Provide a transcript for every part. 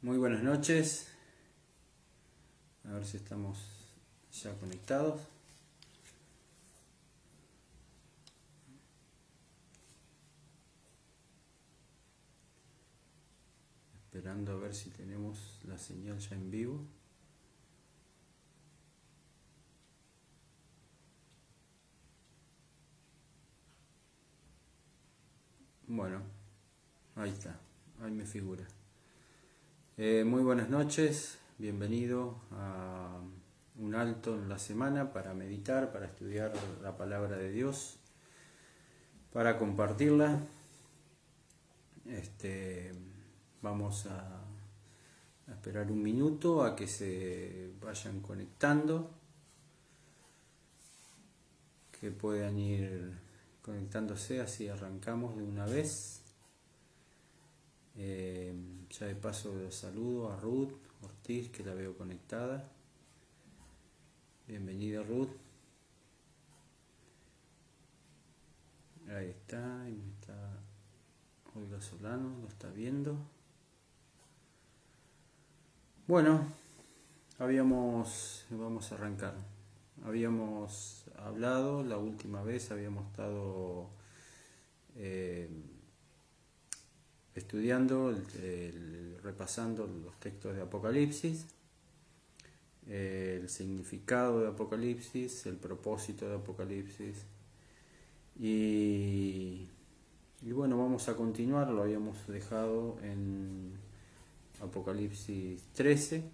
Muy buenas noches, a ver si estamos ya conectados. Esperando a ver si tenemos la señal ya en vivo. Bueno, ahí está, ahí me figura. Muy buenas noches, bienvenido a un alto en la semana para meditar, para estudiar la palabra de Dios, para compartirla. Vamos a esperar un minuto a que se vayan conectando, que puedan ir conectándose, así arrancamos de una vez. Ya de paso saludo a Ruth Ortiz, que la veo conectada. Bienvenida, Ruth. Ahí está, ahí está Olga Solano, lo está viendo. Bueno, vamos a arrancar. Habíamos hablado la última vez, habíamos estado estudiando, repasando los textos de Apocalipsis, el significado de Apocalipsis, el propósito de Apocalipsis. Y bueno, vamos a continuar, lo habíamos dejado en Apocalipsis 13,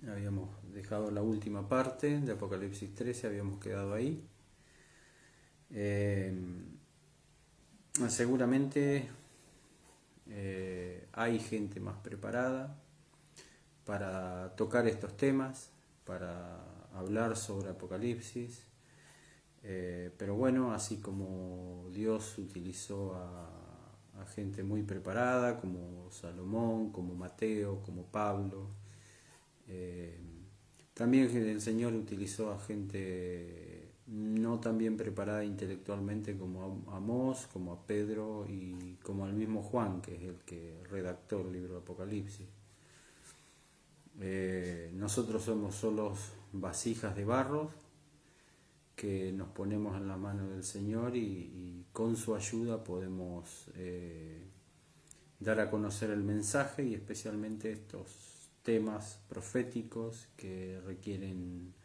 habíamos dejado la última parte de Apocalipsis 13, habíamos quedado ahí. Seguramente hay gente más preparada para tocar estos temas, para hablar sobre Apocalipsis, pero bueno, así como Dios utilizó a gente muy preparada, como Salomón, como Mateo, como Pablo, también el Señor utilizó a gente no tan bien preparada intelectualmente como a Amós, como a Pedro y como al mismo Juan, que es el que redactó el libro de Apocalipsis. Nosotros somos solos vasijas de barro que nos ponemos en la mano del Señor y con su ayuda podemos dar a conocer el mensaje, y especialmente estos temas proféticos que requieren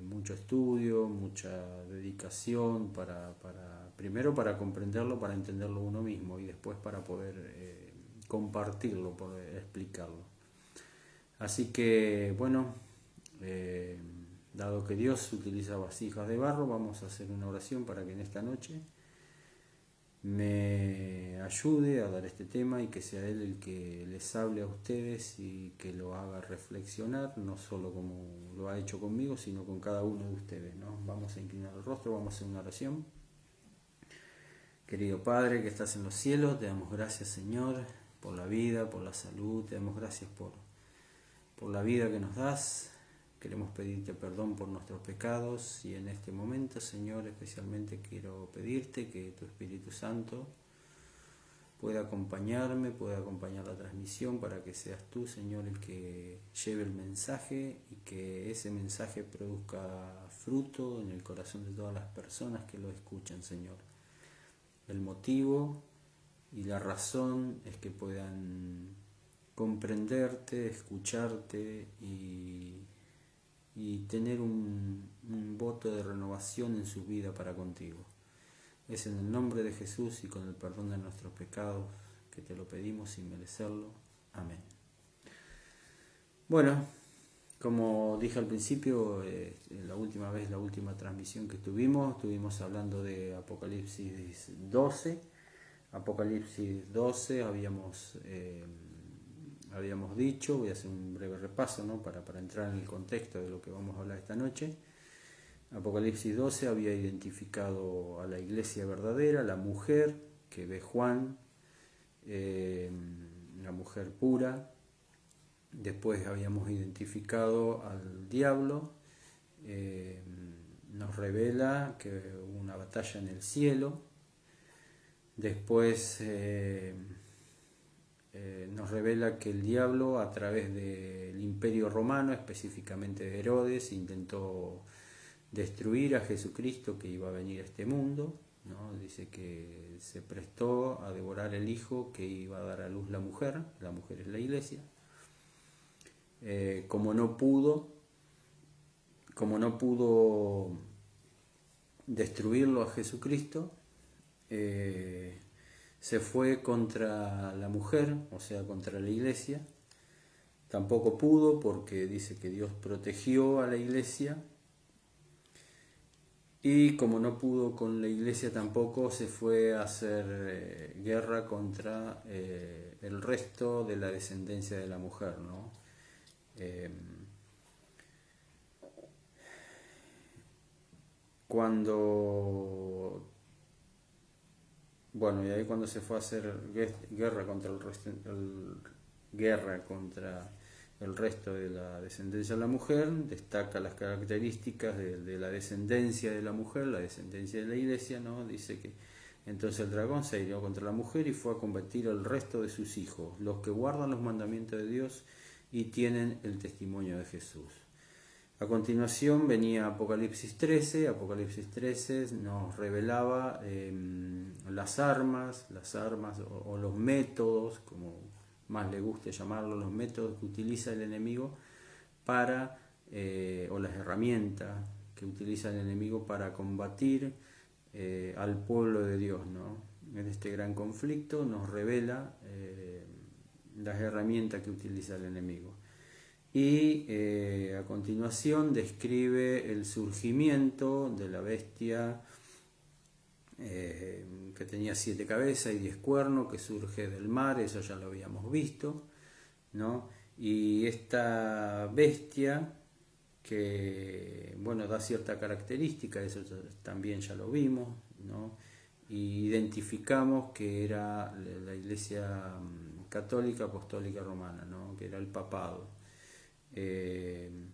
mucho estudio, mucha dedicación primero para comprenderlo, para entenderlo uno mismo, y después para poder compartirlo, poder explicarlo. Así que bueno, dado que Dios utiliza vasijas de barro, vamos a hacer una oración para que en esta noche me ayude a dar este tema y que sea Él el que les hable a ustedes y que lo haga reflexionar, no solo como lo ha hecho conmigo, sino con cada uno de ustedes, ¿no? Vamos a inclinar el rostro, vamos a hacer una oración. Querido Padre que estás en los cielos, te damos gracias, Señor, por la vida, por la salud, te damos gracias por la vida que nos das. Queremos pedirte perdón por nuestros pecados, y en este momento, Señor, especialmente quiero pedirte que tu Espíritu Santo pueda acompañarme, pueda acompañar la transmisión, para que seas tú, Señor, el que lleve el mensaje y que ese mensaje produzca fruto en el corazón de todas las personas que lo escuchan, Señor. El motivo y la razón es que puedan comprenderte, escucharte y tener un voto de renovación en su vida para contigo. Es en el nombre de Jesús y con el perdón de nuestros pecados que te lo pedimos sin merecerlo. Amén. Bueno, como dije al principio, la última transmisión que estuvimos hablando de Apocalipsis 12. Apocalipsis 12 habíamos dicho, voy a hacer un breve repaso, ¿no? para entrar en el contexto de lo que vamos a hablar esta noche. Apocalipsis 12 había identificado a la iglesia verdadera, la mujer que ve Juan, la mujer pura. Después habíamos identificado al diablo, nos revela que hubo una batalla en el cielo. Después nos revela que el diablo, a través del Imperio Romano, específicamente de Herodes, intentó destruir a Jesucristo que iba a venir a este mundo, ¿no? Dice que se prestó a devorar el hijo que iba a dar a luz la mujer es la iglesia. Como no pudo destruirlo a Jesucristo, se fue contra la mujer, o sea, contra la iglesia. Tampoco pudo, porque dice que Dios protegió a la iglesia. Y como no pudo con la iglesia tampoco, se fue a hacer guerra contra el resto de la descendencia de la mujer, ¿no? Y ahí cuando se fue a hacer guerra contra el resto de la descendencia de la mujer, destaca las características de la descendencia de la mujer, la descendencia de la iglesia, ¿no? Dice que entonces el dragón se hirió contra la mujer y fue a combatir al resto de sus hijos, los que guardan los mandamientos de Dios y tienen el testimonio de Jesús. A continuación venía Apocalipsis 13. Apocalipsis 13 nos revelaba las armas o los métodos, como más le guste llamarlo, los métodos que utiliza el enemigo o las herramientas que utiliza el enemigo para combatir al pueblo de Dios, ¿no? En este gran conflicto nos revela las herramientas que utiliza el enemigo. Y a continuación describe el surgimiento de la bestia que tenía 7 cabezas y 10 cuernos, que surge del mar, eso ya lo habíamos visto, ¿no? Y esta bestia que, da cierta característica, eso también ya lo vimos, ¿no? Y identificamos que era la Iglesia Católica Apostólica Romana, ¿no? Que era el papado. En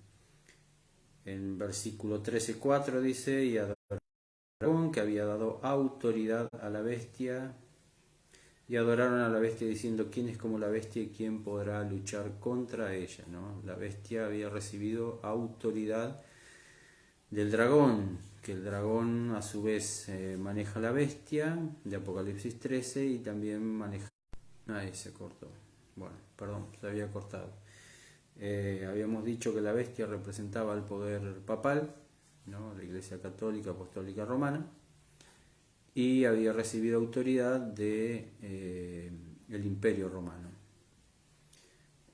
versículo 13:4 dice: y adoró al dragón, que había dado autoridad a la bestia, y adoraron a la bestia diciendo: ¿quién es como la bestia y quién podrá luchar contra ella? ¿No? La bestia había recibido autoridad del dragón, que el dragón a su vez maneja la bestia de Apocalipsis 13 y también maneja... Ahí se cortó. Se había cortado. Habíamos dicho que la bestia representaba el poder papal, ¿no? La Iglesia Católica Apostólica Romana, y había recibido autoridad de el Imperio Romano.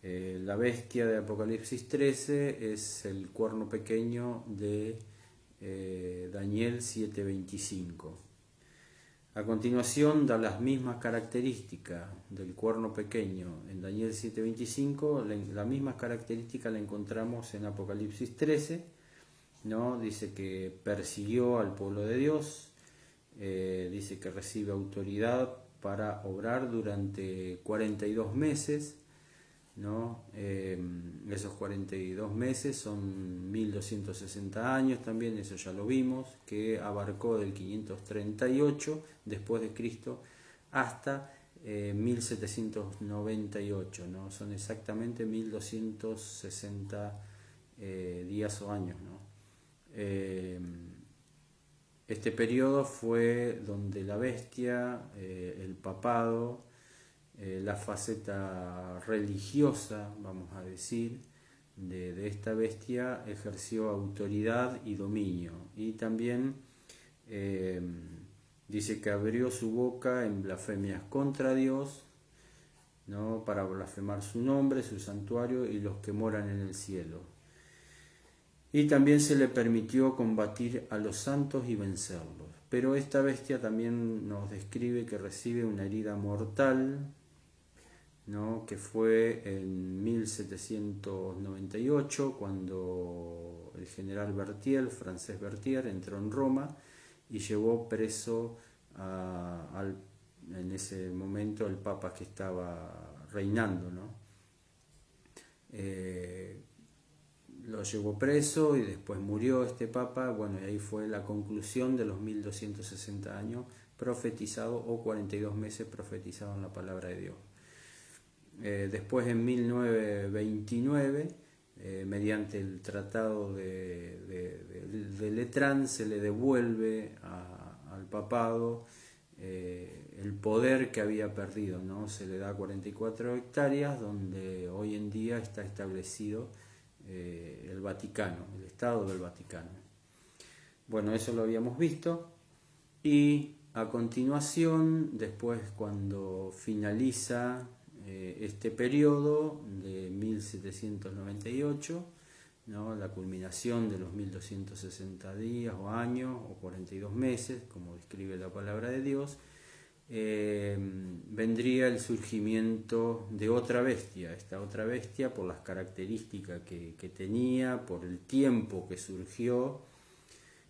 La bestia de Apocalipsis 13 es el cuerno pequeño de Daniel 7:25. A continuación da las mismas características del cuerno pequeño en Daniel 7:25, la misma característica la encontramos en Apocalipsis 13, ¿no? Dice que persiguió al pueblo de Dios, dice que recibe autoridad para obrar durante 42 meses, ¿no? Esos 42 meses son 1260 años también, eso ya lo vimos, que abarcó del 538 después de Cristo hasta 1798, ¿no? Son exactamente 1260 días o años, ¿no? Este periodo fue donde la bestia, el papado, la faceta religiosa, vamos a decir, de esta bestia ejerció autoridad y dominio. Y también dice que abrió su boca en blasfemias contra Dios, ¿no? Para blasfemar su nombre, su santuario y los que moran en el cielo. Y también se le permitió combatir a los santos y vencerlos. Pero esta bestia también nos describe que recibe una herida mortal, ¿no? Que fue en 1798, cuando el general Berthier, el francés Berthier, entró en Roma y llevó preso en ese momento al papa que estaba reinando, ¿no? Lo llevó preso y después murió este papa. Y ahí fue la conclusión de los 1260 años profetizado, o 42 meses profetizado en la palabra de Dios. Después en 1929, mediante el Tratado de Letrán, se le devuelve al papado el poder que había perdido, ¿no? Se le da 44 hectáreas, donde hoy en día está establecido el Vaticano, el Estado del Vaticano. Bueno, eso lo habíamos visto. Y a continuación, después cuando finaliza este periodo de 1798, ¿no? La culminación de los 1260 días o años o 42 meses, como describe la palabra de Dios, vendría el surgimiento de otra bestia. Esta otra bestia, por las características que tenía, por el tiempo que surgió,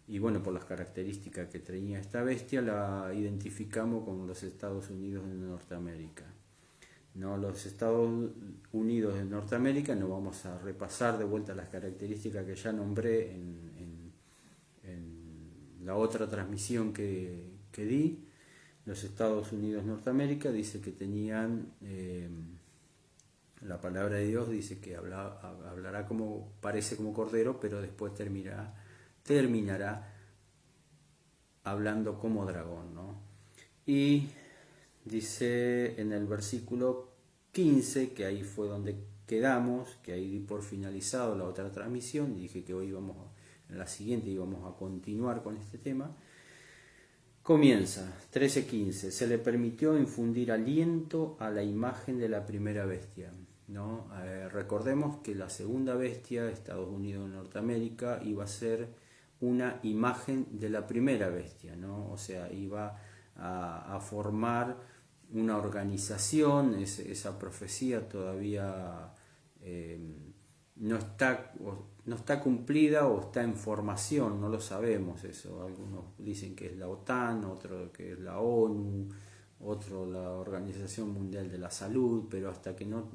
y bueno, por las características que tenía esta bestia, la identificamos con los Estados Unidos de Norteamérica. No, los Estados Unidos de Norteamérica, no vamos a repasar de vuelta las características que ya nombré en la otra transmisión que di. Los Estados Unidos de Norteamérica dice que tenían, la palabra de Dios dice que hablará como, parece como cordero, pero después terminará hablando como dragón, ¿no? Y dice en el versículo 15, que ahí fue donde quedamos, que ahí di por finalizado la otra transmisión, y dije que hoy en la siguiente íbamos a continuar con este tema. Comienza, 13:15, se le permitió infundir aliento a la imagen de la primera bestia, ¿no? Recordemos que la segunda bestia, Estados Unidos de Norteamérica, iba a ser una imagen de la primera bestia, ¿no? O sea, iba a formar una organización. Esa profecía todavía no está cumplida o está en formación, no lo sabemos eso. Algunos dicen que es la OTAN, otros que es la ONU, otro la Organización Mundial de la Salud, pero hasta que no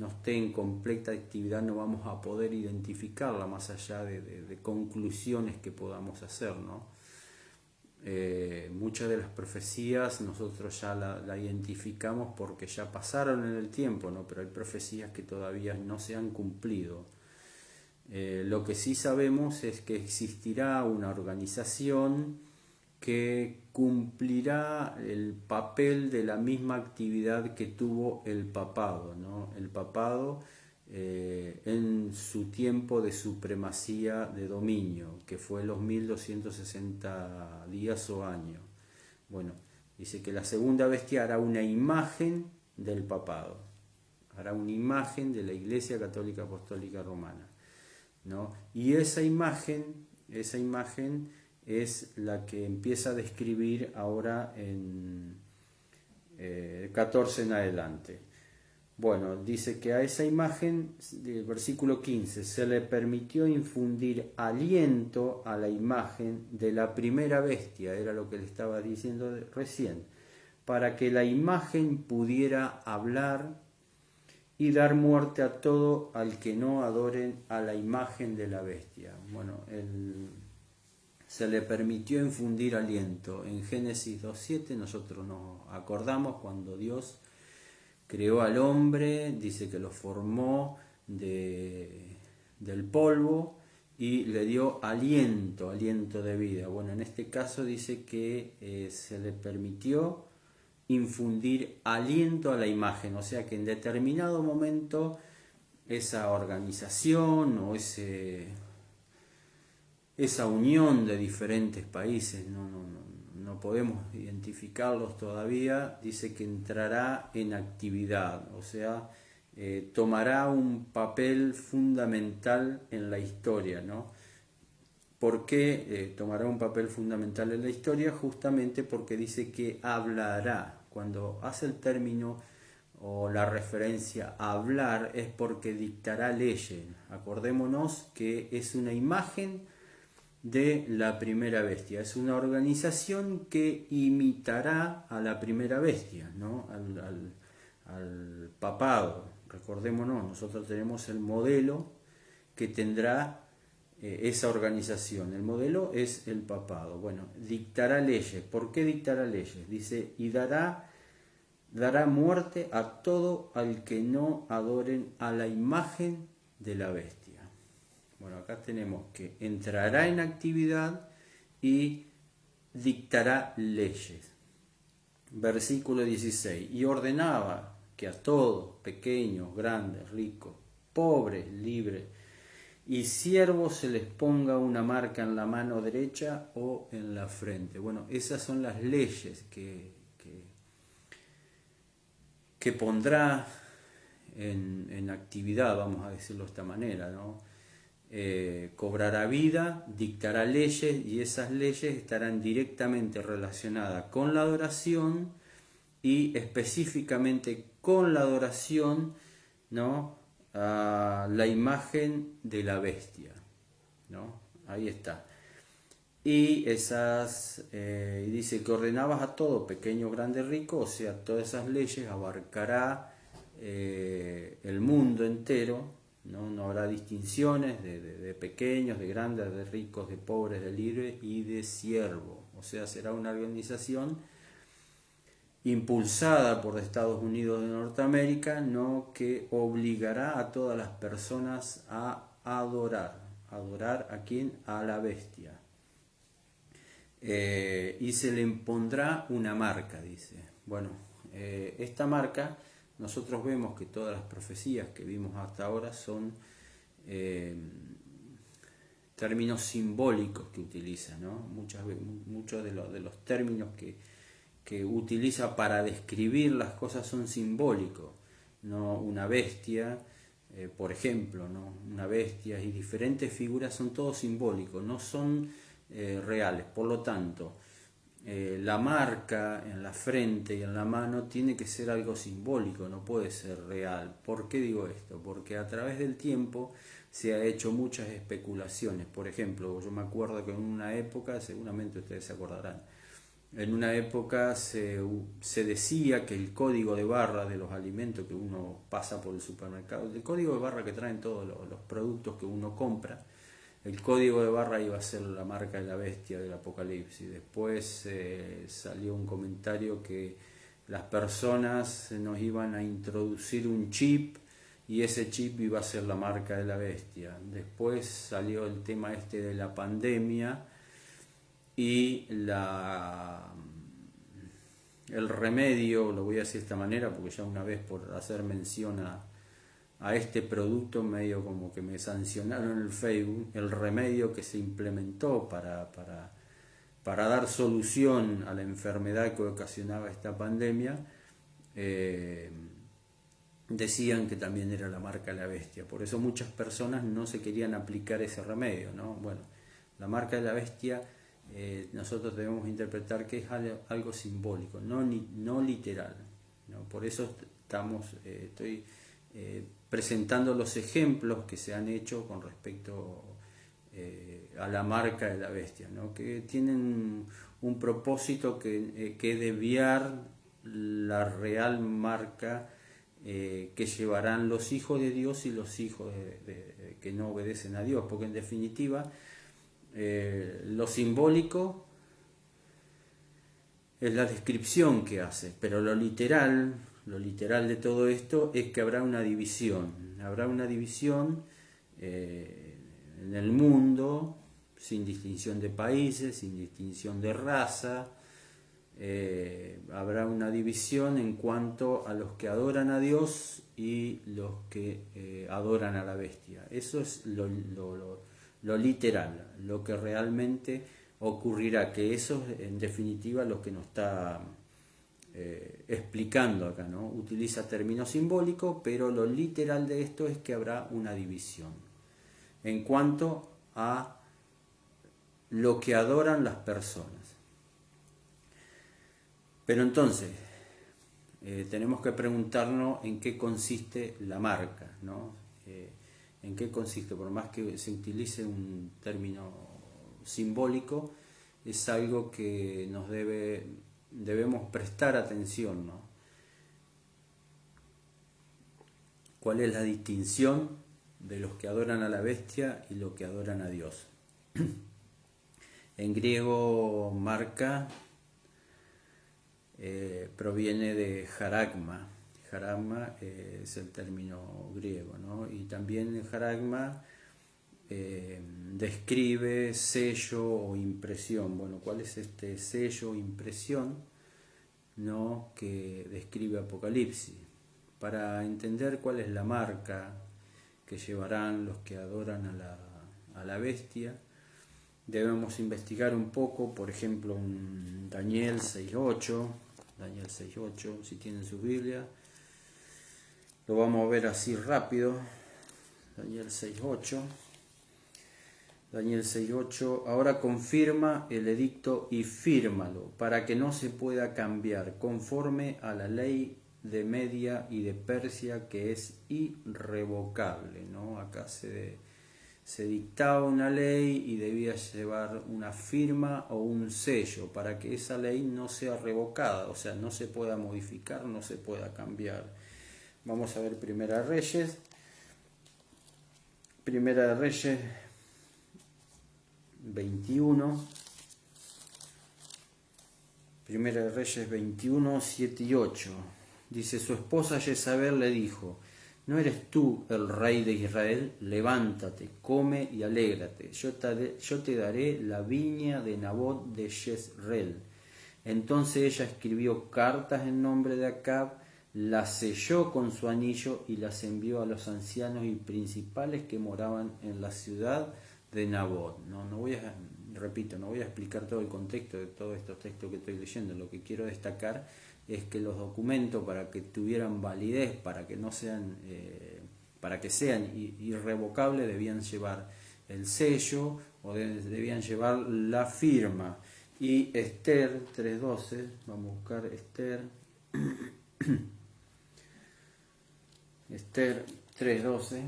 esté en completa actividad no vamos a poder identificarla más allá de conclusiones que podamos hacer, ¿no? Muchas de las profecías nosotros ya la identificamos porque ya pasaron en el tiempo, ¿no? Pero hay profecías que todavía no se han cumplido. Lo que sí sabemos es que existirá una organización que cumplirá el papel de la misma actividad que tuvo el papado, ¿no? El papado en su tiempo de supremacía de dominio, que fue los 1260 días o años. Bueno, dice que la segunda bestia hará una imagen del papado, hará una imagen de la Iglesia Católica Apostólica Romana, ¿no? Y esa imagen es la que empieza a describir ahora en 14 en adelante. Bueno, dice que a esa imagen, del versículo 15, se le permitió infundir aliento a la imagen de la primera bestia, era lo que le estaba diciendo recién, para que la imagen pudiera hablar y dar muerte a todo al que no adoren a la imagen de la bestia. Bueno, se le permitió infundir aliento. En Génesis 2:7 nosotros nos acordamos cuando Dios creó al hombre, dice que lo formó del polvo y le dio aliento de vida. Bueno, en este caso dice que se le permitió infundir aliento a la imagen, o sea que en determinado momento esa organización o esa unión de diferentes países, no podemos identificarlos todavía, dice que entrará en actividad, o sea, tomará un papel fundamental en la historia, ¿no? ¿Por qué tomará un papel fundamental en la historia? Justamente porque dice que hablará. Cuando hace el término o la referencia a hablar es porque dictará leyes. Acordémonos que es una imagen de la primera bestia, es una organización que imitará a la primera bestia, ¿no? al papado. Recordémonos, nosotros tenemos el modelo que tendrá esa organización. El modelo es el papado. Bueno, dictará leyes. ¿Por qué dictará leyes? Dice, y dará dará muerte a todo al que no adoren a la imagen de la bestia. Bueno, acá tenemos que entrará en actividad y dictará leyes. Versículo 16. Y ordenaba que a todos, pequeños, grandes, ricos, pobres, libres y siervos, se les ponga una marca en la mano derecha o en la frente. Bueno, esas son las leyes que pondrá en actividad, vamos a decirlo de esta manera, ¿no? Cobrará vida, dictará leyes, y esas leyes estarán directamente relacionadas con la adoración y específicamente con la adoración, ¿no?, a la imagen de la bestia, ¿no? Ahí está. Y dice que ordenabas a todo, pequeño, grande, rico, o sea, todas esas leyes abarcará el mundo entero, ¿no? No habrá distinciones de pequeños, de grandes, de ricos, de pobres, de libres y de siervos. O sea, será una organización impulsada por Estados Unidos de Norteamérica, ¿no?, que obligará a todas las personas a adorar. ¿Adorar a quién? A la bestia. Y se le impondrá una marca, dice. Bueno, esta marca, nosotros vemos que todas las profecías que vimos hasta ahora son términos simbólicos que utiliza, ¿no? Muchos de los términos que utiliza para describir las cosas son simbólicos, ¿no? Una bestia, por ejemplo, ¿no? Una bestia y diferentes figuras son todos simbólicos, no son reales. Por lo tanto, la marca en la frente y en la mano tiene que ser algo simbólico, no puede ser real. ¿Por qué digo esto? Porque a través del tiempo se ha hecho muchas especulaciones. Por ejemplo, yo me acuerdo que en una época, seguramente ustedes se acordarán, en una época se decía que el código de barra de los alimentos que uno pasa por el supermercado, el código de barra que traen todos los productos que uno compra, el código de barra iba a ser la marca de la bestia del Apocalipsis. Después salió un comentario que las personas nos iban a introducir un chip y ese chip iba a ser la marca de la bestia. Después salió el tema de la pandemia y el remedio, lo voy a decir de esta manera porque ya una vez por hacer mención a este producto medio como que me sancionaron en el Facebook, el remedio que se implementó para dar solución a la enfermedad que ocasionaba esta pandemia, decían que también era la marca de la bestia. Por eso muchas personas no se querían aplicar ese remedio, ¿no? Bueno, la marca de la bestia nosotros debemos interpretar que es algo simbólico, no literal, ¿no? Por eso estoy presentando los ejemplos que se han hecho con respecto a la marca de la bestia, ¿no?, que tienen un propósito que desviar la real marca que llevarán los hijos de Dios y los hijos que no obedecen a Dios, porque en definitiva lo simbólico es la descripción que hace, pero lo literal de todo esto es que habrá una división en el mundo, sin distinción de países, sin distinción de raza. Habrá una división en cuanto a los que adoran a Dios y los que adoran a la bestia. Eso es lo literal, lo que realmente ocurrirá, que eso es en definitiva lo que nos está explicando acá, ¿no? Utiliza términos simbólicos, pero lo literal de esto es que habrá una división en cuanto a lo que adoran las personas. Pero entonces, tenemos que preguntarnos en qué consiste la marca, ¿no? En qué consiste, por más que se utilice un término simbólico, es algo que debemos prestar atención, ¿no? ¿Cuál es la distinción de los que adoran a la bestia y los que adoran a Dios? En griego, marca proviene de jaragma. Jaragma es el término griego, ¿no? Y también jaragma describe sello o impresión. Bueno, ¿cuál es este sello o impresión, ¿no?, que describe Apocalipsis? Para entender cuál es la marca que llevarán los que adoran a la bestia, debemos investigar un poco, por ejemplo, en Daniel 6.8, Daniel 6.8, si tienen su Biblia, lo vamos a ver así rápido. Daniel 6.8. Daniel 6.8, ahora confirma el edicto y fírmalo, para que no se pueda cambiar, conforme a la ley de Media y de Persia, que es irrevocable, ¿no? Acá se dictaba una ley y debía llevar una firma o un sello para que esa ley no sea revocada, o sea, no se pueda modificar, no se pueda cambiar. Vamos a ver Primera de Reyes 21. Primera de Reyes 21, 7 y 8. Dice, su esposa Jezabel le dijo, ¿no eres tú el rey de Israel? Levántate, come y alégrate. Yo te daré la viña de Nabot de Jezreel. Entonces ella escribió cartas en nombre de Acab, las selló con su anillo y las envió a los ancianos y principales que moraban en la ciudad de Nabot. No voy a explicar todo el contexto de todos estos textos que estoy leyendo. Lo que quiero destacar es que los documentos, para que tuvieran validez, para que sean irrevocables, debían llevar el sello o debían llevar la firma. Y Esther 3.12, vamos a buscar Esther Esther 3.12.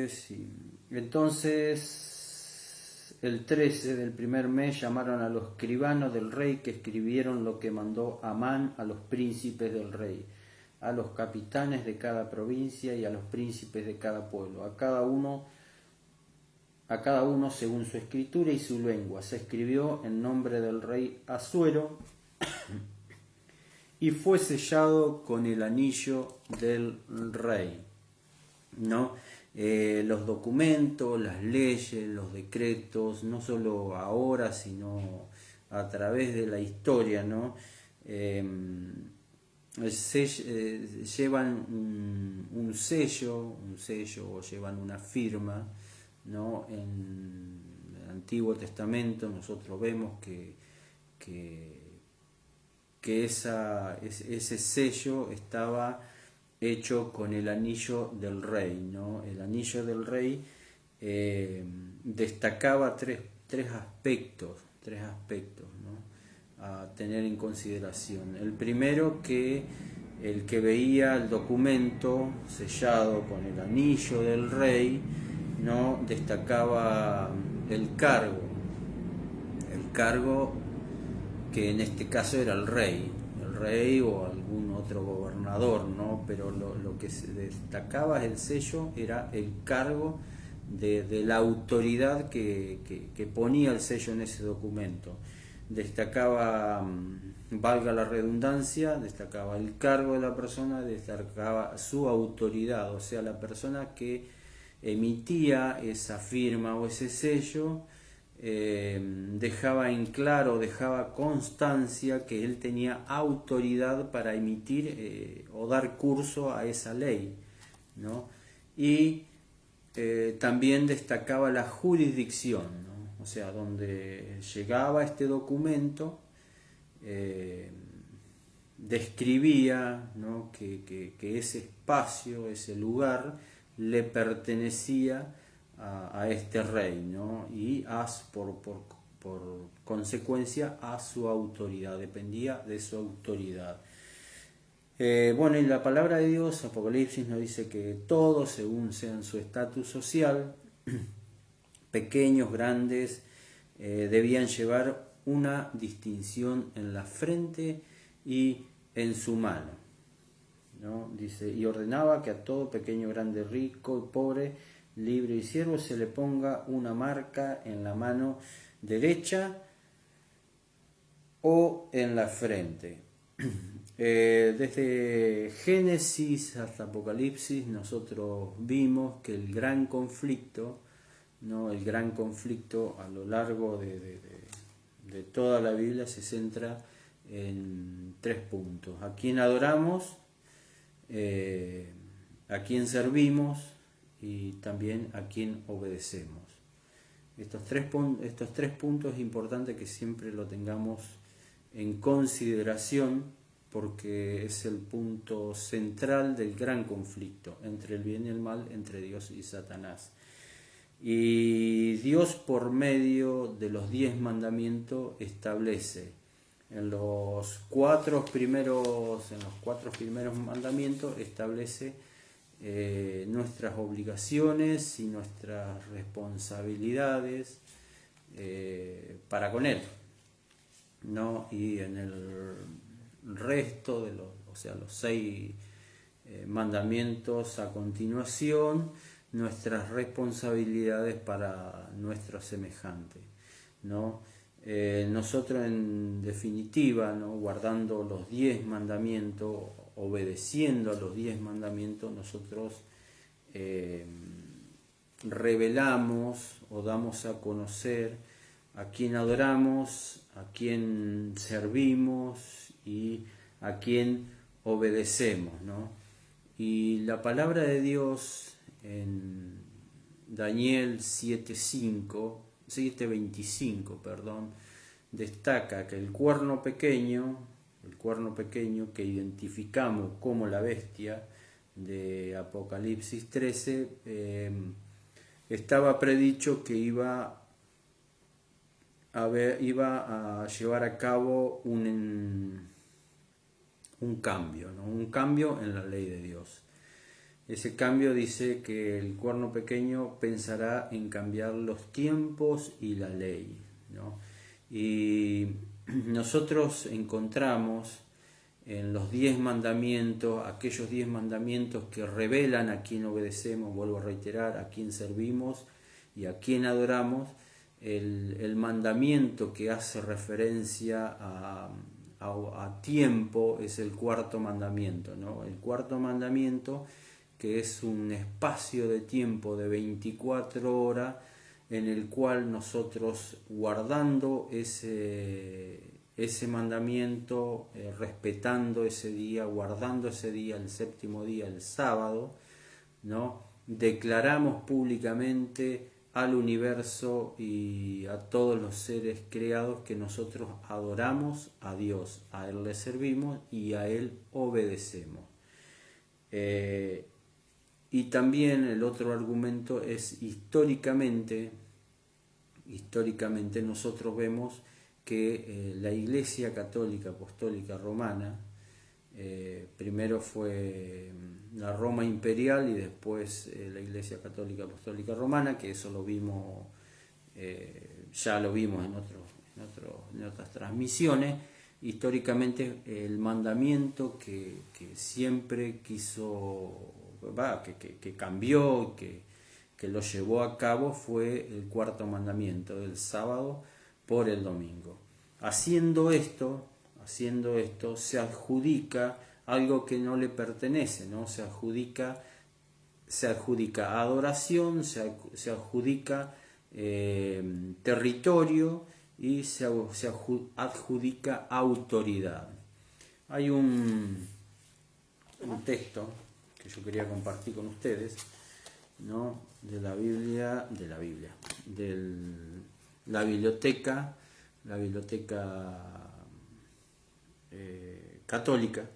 Sí. Entonces, el 13 del primer mes llamaron a los escribanos del rey, que escribieron lo que mandó Amán a los príncipes del rey, a los capitanes de cada provincia y a los príncipes de cada pueblo, a cada uno según su escritura y su lengua. Se escribió en nombre del rey Asuero y fue sellado con el anillo del rey, ¿no? Los documentos, las leyes, los decretos, no solo ahora, sino a través de la historia, ¿no? Llevan un sello o llevan una firma, ¿no? En el Antiguo Testamento nosotros vemos que ese sello estaba hecho con el anillo del rey, ¿no? El anillo del rey destacaba tres aspectos, ¿no?, a tener en consideración. El primero, que el que veía el documento sellado con el anillo del rey, ¿no?, destacaba el cargo que en este caso era el rey o algún otro gobernador, ¿no? Pero lo que se destacaba el sello era el cargo de la autoridad que ponía el sello en ese documento. Destacaba, valga la redundancia, destacaba el cargo de la persona, destacaba su autoridad, o sea, la persona que emitía esa firma o ese sello dejaba en claro, dejaba constancia que él tenía autoridad para emitir o dar curso a esa ley, ¿no? Y también destacaba la jurisdicción, ¿no? O sea, donde llegaba este documento, describía, ¿no?, que ese espacio, ese lugar, le pertenecía a este rey, ¿no? Y por consecuencia a su autoridad, dependía de su autoridad. Bueno, y la palabra de Dios, Apocalipsis, nos dice que todos, según sean su estatus social, pequeños, grandes, debían llevar una distinción en la frente y en su mano, ¿no? Dice, y ordenaba que a todo pequeño, grande, rico y pobre, libre y siervo, se le ponga una marca en la mano derecha o en la frente. Desde Génesis hasta Apocalipsis nosotros vimos que el gran conflicto, ¿no? El gran conflicto a lo largo de toda la Biblia se centra en 3 puntos: a quién adoramos, a quién servimos y también a quién obedecemos. Estos tres puntos es importante que siempre lo tengamos en consideración, porque es el punto central del gran conflicto entre el bien y el mal, entre Dios y Satanás. Y Dios, por medio de los 10 mandamientos, establece en los 4 primeros mandamientos, establece nuestras obligaciones y nuestras responsabilidades para con Él, ¿no? Y en el resto de los 6 mandamientos a continuación, nuestras responsabilidades para nuestro semejante, ¿no? Nosotros, en definitiva, ¿no? Guardando los 10 mandamientos, obedeciendo a los 10 mandamientos, nosotros revelamos o damos a conocer a quién adoramos, a quién servimos y a quién obedecemos, ¿no? Y la palabra de Dios en Daniel 7:25, destaca que el cuerno pequeño que identificamos como la bestia de Apocalipsis 13, estaba predicho que iba a llevar a cabo un cambio, ¿no? Un cambio en la ley de Dios. Ese cambio dice que el cuerno pequeño pensará en cambiar los tiempos y la ley, ¿no? Y nosotros encontramos en los 10 mandamientos, aquellos 10 mandamientos que revelan a quién obedecemos, vuelvo a reiterar, a quién servimos y a quién adoramos. El mandamiento que hace referencia a tiempo es el 4.º mandamiento, ¿no? El 4.º mandamiento, que es un espacio de tiempo de 24 horas en el cual nosotros, guardando ese mandamiento, respetando ese día, guardando ese día, el 7.º día, el sábado, ¿no? Declaramos públicamente al universo y a todos los seres creados que nosotros adoramos a Dios, a Él le servimos y a Él obedecemos. Y también el otro argumento es históricamente nosotros vemos que la Iglesia Católica Apostólica Romana, primero fue la Roma Imperial y después la Iglesia Católica Apostólica Romana, que eso lo vimos, ya lo vimos en otras transmisiones. Históricamente el mandamiento que siempre quiso, que cambió, que lo llevó a cabo, fue el 4.º mandamiento, del sábado por el domingo. Haciendo esto se adjudica algo que no le pertenece, ¿no? Se adjudica adoración, se adjudica territorio y se adjudica autoridad. Hay un texto que yo quería compartir con ustedes, ¿no? de la biblioteca católica,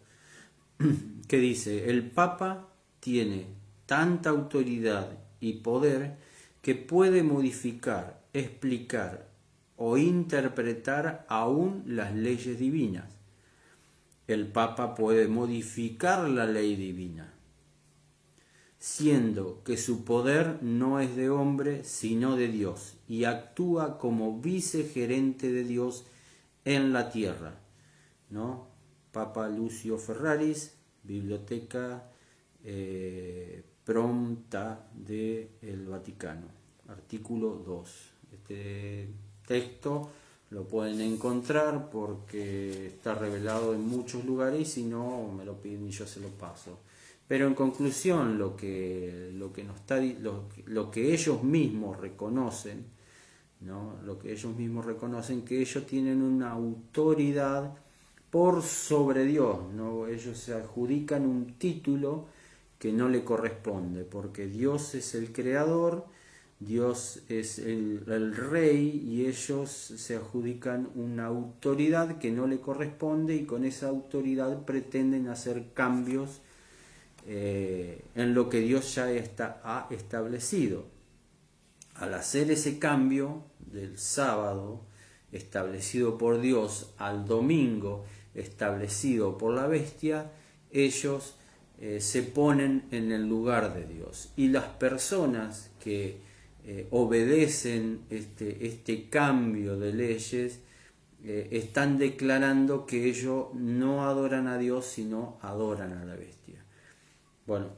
que dice: el Papa tiene tanta autoridad y poder que puede modificar, explicar o interpretar aún las leyes divinas. El Papa puede modificar la ley divina, siendo que su poder no es de hombre sino de Dios, y actúa como vicegerente de Dios en la tierra, ¿no? Papa Lucio Ferraris, Biblioteca Prompta del Vaticano, artículo 2. Este texto lo pueden encontrar porque está revelado en muchos lugares y si no me lo piden y yo se lo paso. Pero en conclusión lo que ellos mismos reconocen, ¿no? Lo que ellos mismos reconocen, que ellos tienen una autoridad por sobre Dios, ¿no? Ellos se adjudican un título que no le corresponde, porque Dios es el creador, Dios es el rey, y ellos se adjudican una autoridad que no le corresponde, y con esa autoridad pretenden hacer cambios en lo que Dios ya ha establecido. Al hacer ese cambio del sábado establecido por Dios al domingo establecido por la bestia, ellos se ponen en el lugar de Dios. Y las personas que obedecen este cambio de leyes están declarando que ellos no adoran a Dios, sino adoran a la bestia. Bueno,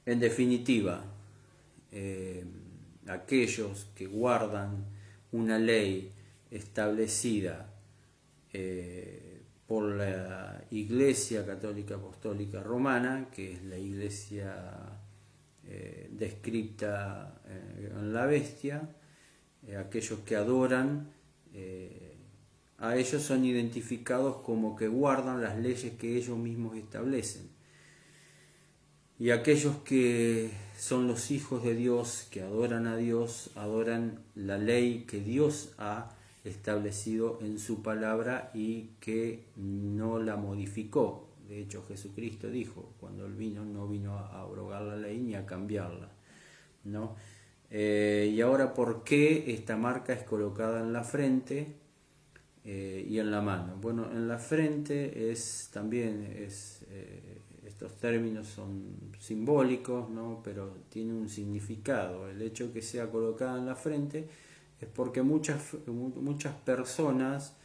en definitiva, aquellos que guardan una ley establecida por la Iglesia Católica Apostólica Romana, que es la iglesia descrita en la bestia, aquellos que adoran, a ellos son identificados como que guardan las leyes que ellos mismos establecen. Y aquellos que son los hijos de Dios, que adoran a Dios, adoran la ley que Dios ha establecido en su palabra y que no la modificó. De hecho, Jesucristo dijo, cuando Él vino, no vino a abrogar la ley ni a cambiarla, ¿no? Y ahora, ¿por qué esta marca es colocada en la frente y en la mano? Bueno, en la frente estos términos son simbólicos, ¿no? Pero tiene un significado. El hecho de que sea colocada en la frente es porque muchas personas,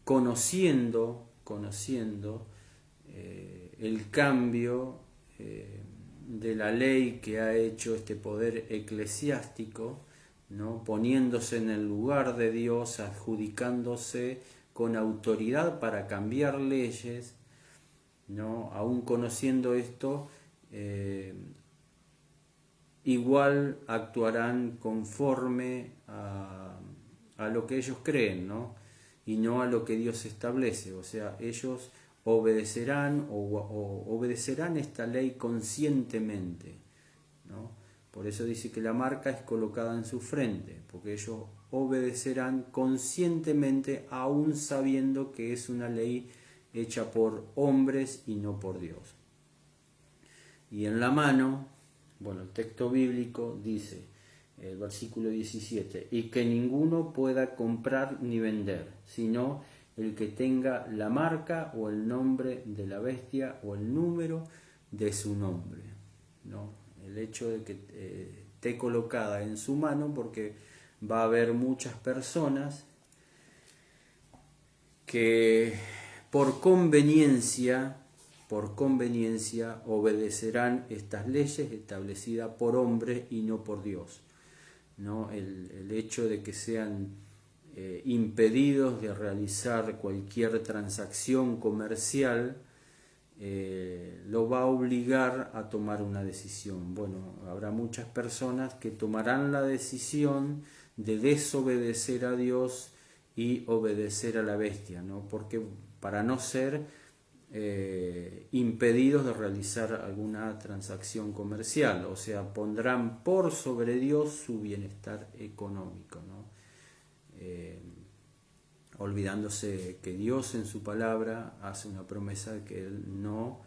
conociendo el cambio de la ley que ha hecho este poder eclesiástico, ¿no? Poniéndose en el lugar de Dios, adjudicándose con autoridad para cambiar leyes, ¿no? Aún conociendo esto, igual actuarán conforme a lo que ellos creen, ¿no? Y no a lo que Dios establece. O sea, ellos obedecerán esta ley conscientemente, ¿no? Por eso dice que la marca es colocada en su frente, porque ellos obedecerán conscientemente, aún sabiendo que es una ley hecha por hombres y no por Dios. Y en la mano, bueno, el texto bíblico dice, el versículo 17, y que ninguno pueda comprar ni vender, sino el que tenga la marca o el nombre de la bestia o el número de su nombre, ¿no? El hecho de que esté colocada en su mano, porque va a haber muchas personas que por conveniencia obedecerán estas leyes establecidas por hombres y no por Dios, ¿no? El hecho de que sean impedidos de realizar cualquier transacción comercial lo va a obligar a tomar una decisión. Bueno, habrá muchas personas que tomarán la decisión de desobedecer a Dios y obedecer a la bestia, ¿no? Porque para no ser impedidos de realizar alguna transacción comercial, o sea, pondrán por sobre Dios su bienestar económico, ¿no? Olvidándose que Dios en su palabra hace una promesa de que Él no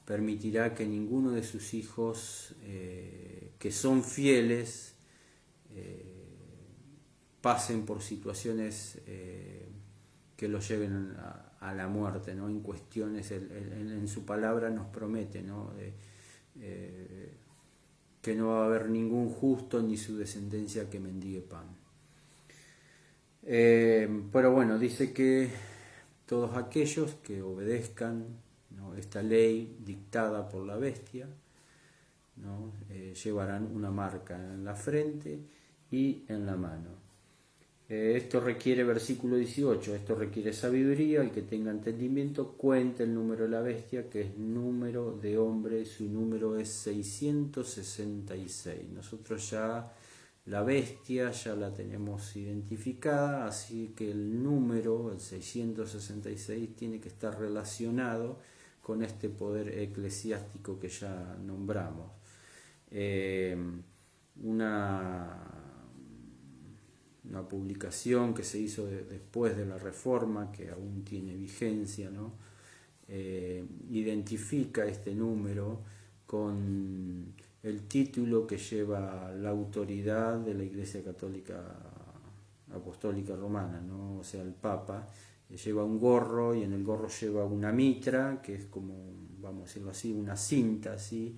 permitirá que ninguno de sus hijos que son fieles pasen por situaciones que los lleven a la muerte, ¿no? En cuestiones, en su palabra nos promete, ¿no? Que no va a haber ningún justo ni su descendencia que mendigue pan. Pero bueno, dice que todos aquellos que obedezcan, ¿no?, esta ley dictada por la bestia ¿no? Llevarán una marca en la frente y en la mano. Esto requiere, versículo 18, esto requiere sabiduría, el que tenga entendimiento cuente el número de la bestia, que es número de hombre, su número es 666. Nosotros ya la bestia ya la tenemos identificada, así que el número, el 666, tiene que estar relacionado con este poder eclesiástico que ya nombramos. Una publicación que se hizo después de la Reforma, que aún tiene vigencia, ¿no? Identifica este número con el título que lleva la autoridad de la Iglesia Católica Apostólica Romana, ¿no? O sea, el Papa lleva un gorro y en el gorro lleva una mitra, que es como, vamos a decirlo así, una cinta, ¿sí?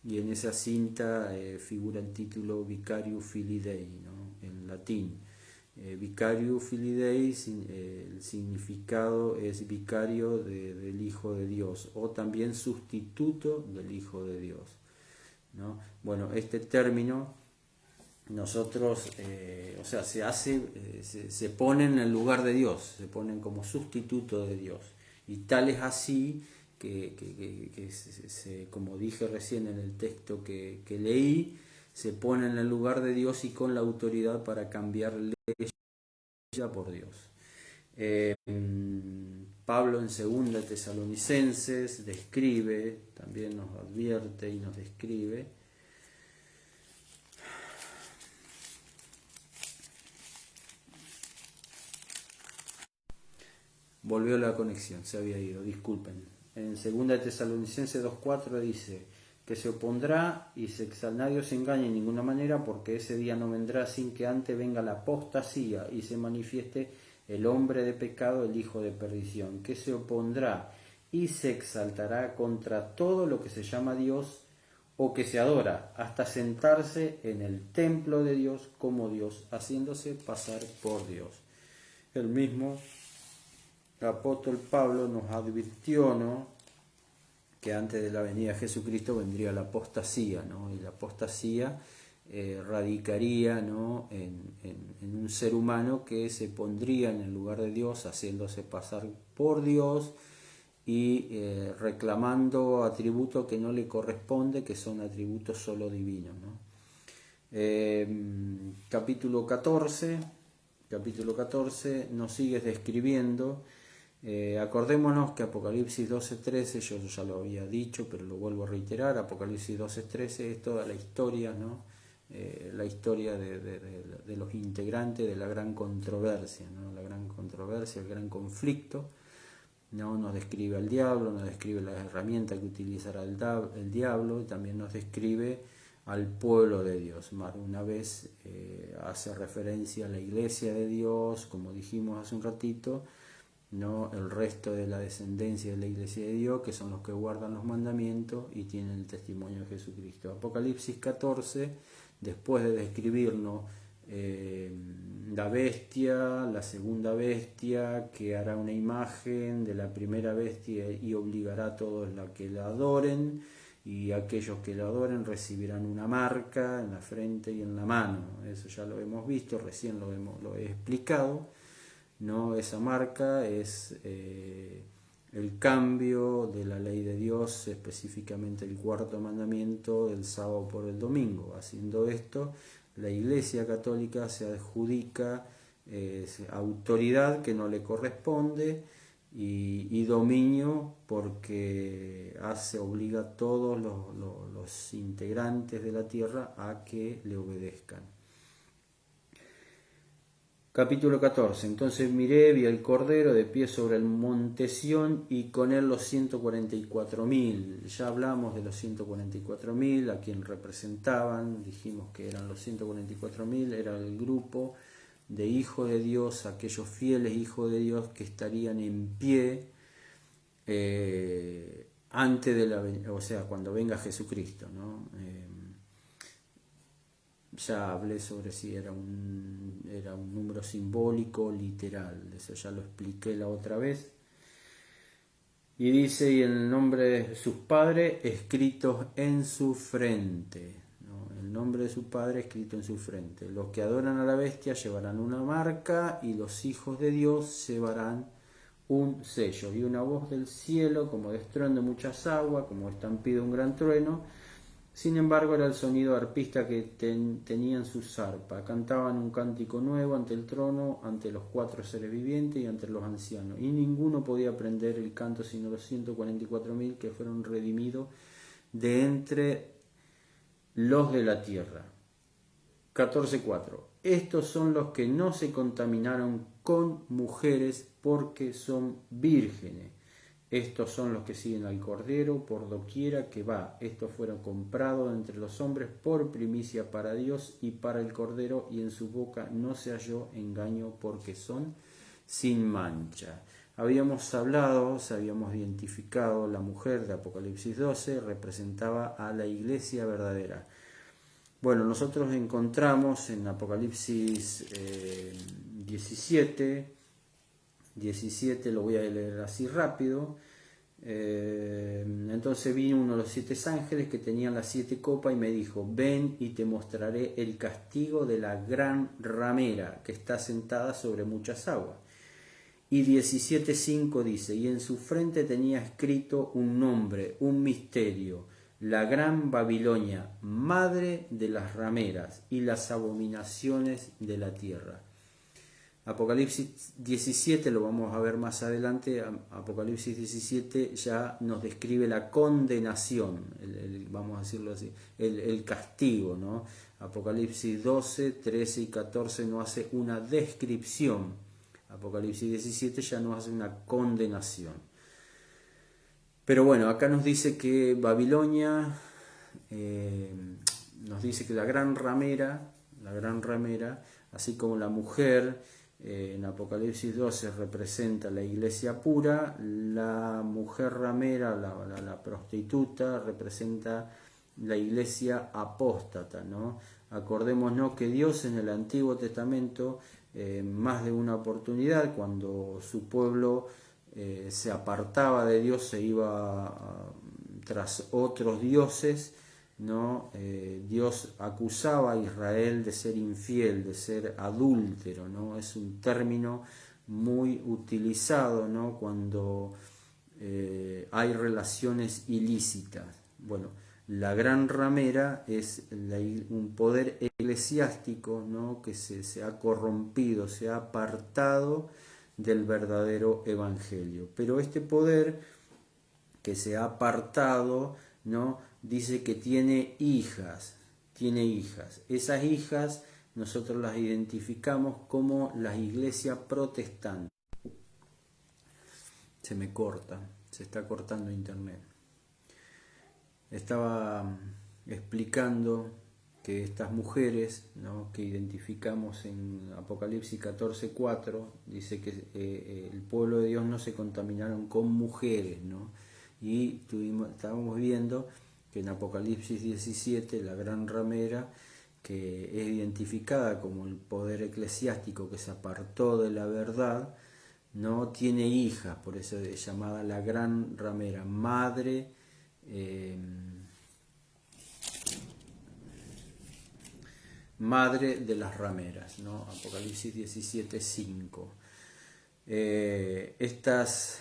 Y en esa cinta figura el título Vicarius Filii Dei, ¿no? En latín. Vicarius Filii Dei, el significado es vicario del Hijo de Dios, o también sustituto del Hijo de Dios, ¿no? Bueno, este término nosotros, o sea, se ponen en el lugar de Dios, se ponen como sustituto de Dios, y tal es así que como dije recién en el texto que leí, se pone en el lugar de Dios y con la autoridad para cambiar leyes por Dios. Pablo en 2 Tesalonicenses describe, también nos advierte y nos describe, volvió la conexión, se había ido, disculpen. En 2 Tesalonicenses 2.4 dice que se opondrá y nadie os engañe en ninguna manera, porque ese día no vendrá sin que antes venga la apostasía y se manifieste el hombre de pecado, el hijo de perdición, que se opondrá y se exaltará contra todo lo que se llama Dios o que se adora, hasta sentarse en el templo de Dios como Dios, haciéndose pasar por Dios. El mismo apóstol Pablo nos advirtió, ¿no?, que antes de la venida de Jesucristo vendría la apostasía, ¿no? Y la apostasía radicaría, ¿no?, en un ser humano que se pondría en el lugar de Dios, haciéndose pasar por Dios y reclamando atributos que no le corresponde, que son atributos solo divinos, ¿no? Capítulo 14 nos sigue describiendo. Acordémonos que Apocalipsis 12.13, yo ya lo había dicho, pero lo vuelvo a reiterar, Apocalipsis 12.13 es toda la historia, ¿no? La historia de los integrantes de la gran controversia, ¿no? La gran controversia, el gran conflicto, ¿no? Nos describe al diablo, nos describe las herramientas que utilizará el diablo, y también nos describe al pueblo de Dios. Más de una vez hace referencia a la iglesia de Dios, como dijimos hace un ratito, ¿no? El resto de la descendencia de la iglesia de Dios, que son los que guardan los mandamientos y tienen el testimonio de Jesucristo. Apocalipsis 14, después de describirnos la bestia, la segunda bestia, que hará una imagen de la primera bestia y obligará a todos a que la adoren, y aquellos que la adoren recibirán una marca en la frente y en la mano. Eso ya lo hemos visto, recién lo he explicado, ¿no? Esa marca es el cambio de la ley de Dios, específicamente el cuarto mandamiento del sábado por el domingo. Haciendo esto, la Iglesia Católica se adjudica autoridad que no le corresponde y dominio, porque obliga a todos los integrantes de la tierra a que le obedezcan. Capítulo 14. Entonces miré, vi al Cordero de pie sobre el monte Sión y con él los 144.000. Ya hablamos de los 144.000, a quien representaban, dijimos que eran los 144.000, era el grupo de hijos de Dios, aquellos fieles hijos de Dios que estarían en pie antes de o sea, cuando venga Jesucristo, ¿no? Ya hablé sobre si era un número simbólico o literal, eso ya lo expliqué la otra vez. Y dice, y en el nombre de sus padres escritos en su frente. ¿No? El nombre de su padre escrito en su frente. Los que adoran a la bestia llevarán una marca y los hijos de Dios llevarán un sello. Y una voz del cielo como de estruendo de muchas aguas, como estampido de un gran trueno. Sin embargo, era el sonido arpista que tenían su zarpa. Cantaban un cántico nuevo ante el trono, ante los 4 seres vivientes y ante los ancianos. Y ninguno podía aprender el canto sino los 144.000 que fueron redimidos de entre los de la tierra. 14.4. Estos son los que no se contaminaron con mujeres porque son vírgenes. Estos son los que siguen al Cordero por doquiera que va. Estos fueron comprados entre los hombres por primicia para Dios y para el Cordero, y en su boca no se halló engaño porque son sin mancha. Habíamos identificado, la mujer de Apocalipsis 12 representaba a la iglesia verdadera. Bueno, nosotros encontramos en Apocalipsis 17, lo voy a leer así rápido. Entonces vino uno de los 7 ángeles que tenían las 7 copas y me dijo: ven y te mostraré el castigo de la gran ramera que está sentada sobre muchas aguas. Y 17.5 dice: y en su frente tenía escrito un nombre, un misterio, la gran Babilonia, madre de las rameras y las abominaciones de la tierra. Apocalipsis 17 lo vamos a ver más adelante. Apocalipsis 17 ya nos describe la condenación, vamos a decirlo así, el castigo, ¿no? Apocalipsis 12, 13 y 14 nos hace una descripción. Apocalipsis 17 ya nos hace una condenación. Pero bueno, acá nos dice que Babilonia, nos dice que la gran ramera, así como la mujer, en Apocalipsis 12 representa la iglesia pura, la mujer ramera, la prostituta, representa la iglesia apóstata, ¿no? Acordémonos que Dios en el Antiguo Testamento, más de una oportunidad, cuando su pueblo se apartaba de Dios, se iba tras otros dioses, ¿no? Dios acusaba a Israel de ser infiel, de ser adúltero, ¿no? Es un término muy utilizado, ¿no? Cuando hay relaciones ilícitas. Bueno, la gran ramera es un poder eclesiástico, ¿no? Que se ha corrompido, se ha apartado del verdadero evangelio. Pero este poder que se ha apartado, ¿no? Dice que tiene hijas. Esas hijas nosotros las identificamos como las iglesias protestantes. Se me corta, se está cortando internet. Estaba explicando que estas mujeres, ¿no? Que identificamos en Apocalipsis 14:4, dice que el pueblo de Dios no se contaminaron con mujeres, ¿no? Y estábamos viendo que en Apocalipsis 17 la gran ramera, que es identificada como el poder eclesiástico que se apartó de la verdad, no tiene hijas, por eso es llamada la gran ramera, madre de las rameras, ¿no? Apocalipsis 17:5. Estas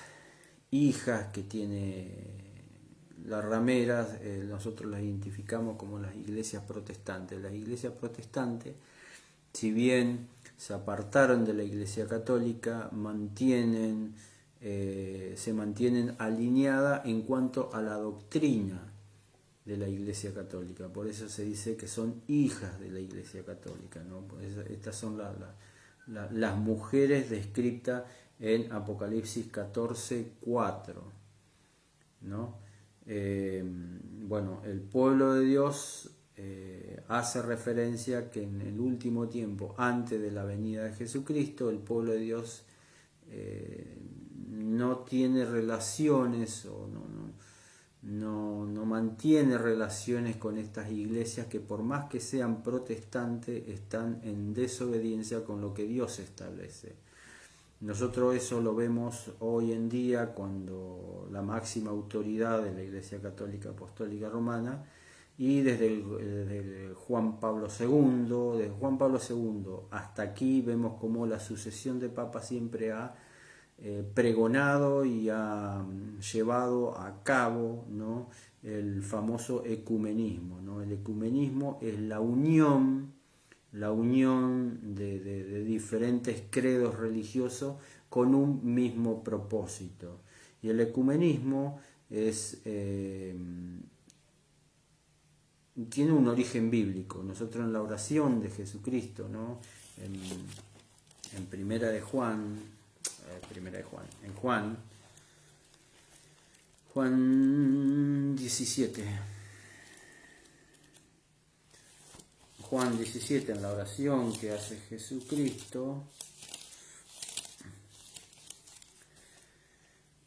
hijas que tiene las rameras, nosotros las identificamos como las iglesias protestantes. Las iglesias protestantes, si bien se apartaron de la iglesia católica, se mantienen alineadas en cuanto a la doctrina de la iglesia católica. Por eso se dice que son hijas de la iglesia católica, ¿no? Estas son las mujeres descritas en Apocalipsis 14:4, ¿no? Bueno, el pueblo de Dios hace referencia que en el último tiempo, antes de la venida de Jesucristo, el pueblo de Dios no tiene relaciones o no mantiene relaciones con estas iglesias que, por más que sean protestantes, están en desobediencia con lo que Dios establece. Nosotros eso lo vemos hoy en día cuando la máxima autoridad de la Iglesia Católica Apostólica Romana y desde el Juan Pablo II, desde Juan Pablo II hasta aquí vemos como la sucesión de papas siempre ha pregonado y ha llevado a cabo, ¿no?, el famoso ecumenismo, ¿no? El ecumenismo es la unión de diferentes credos religiosos con un mismo propósito. Y el ecumenismo tiene un origen bíblico. Nosotros en la oración de Jesucristo, ¿no?, en Primera de Juan, en Juan 17. Juan 17, en la oración que hace Jesucristo,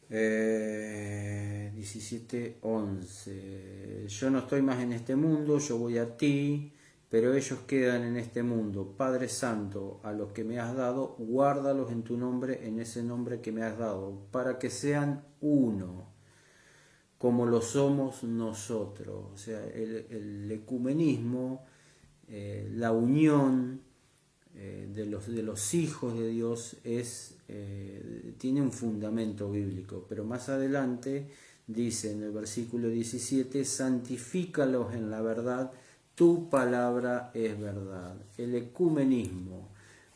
17:11. Yo no estoy más en este mundo, yo voy a ti, pero ellos quedan en este mundo. Padre Santo, a los que me has dado, guárdalos en tu nombre, en ese nombre que me has dado, para que sean uno, como lo somos nosotros. O sea, el ecumenismo, la unión de los hijos de Dios tiene un fundamento bíblico, pero más adelante dice en el versículo 17: santifícalos en la verdad, tu palabra es verdad. El ecumenismo,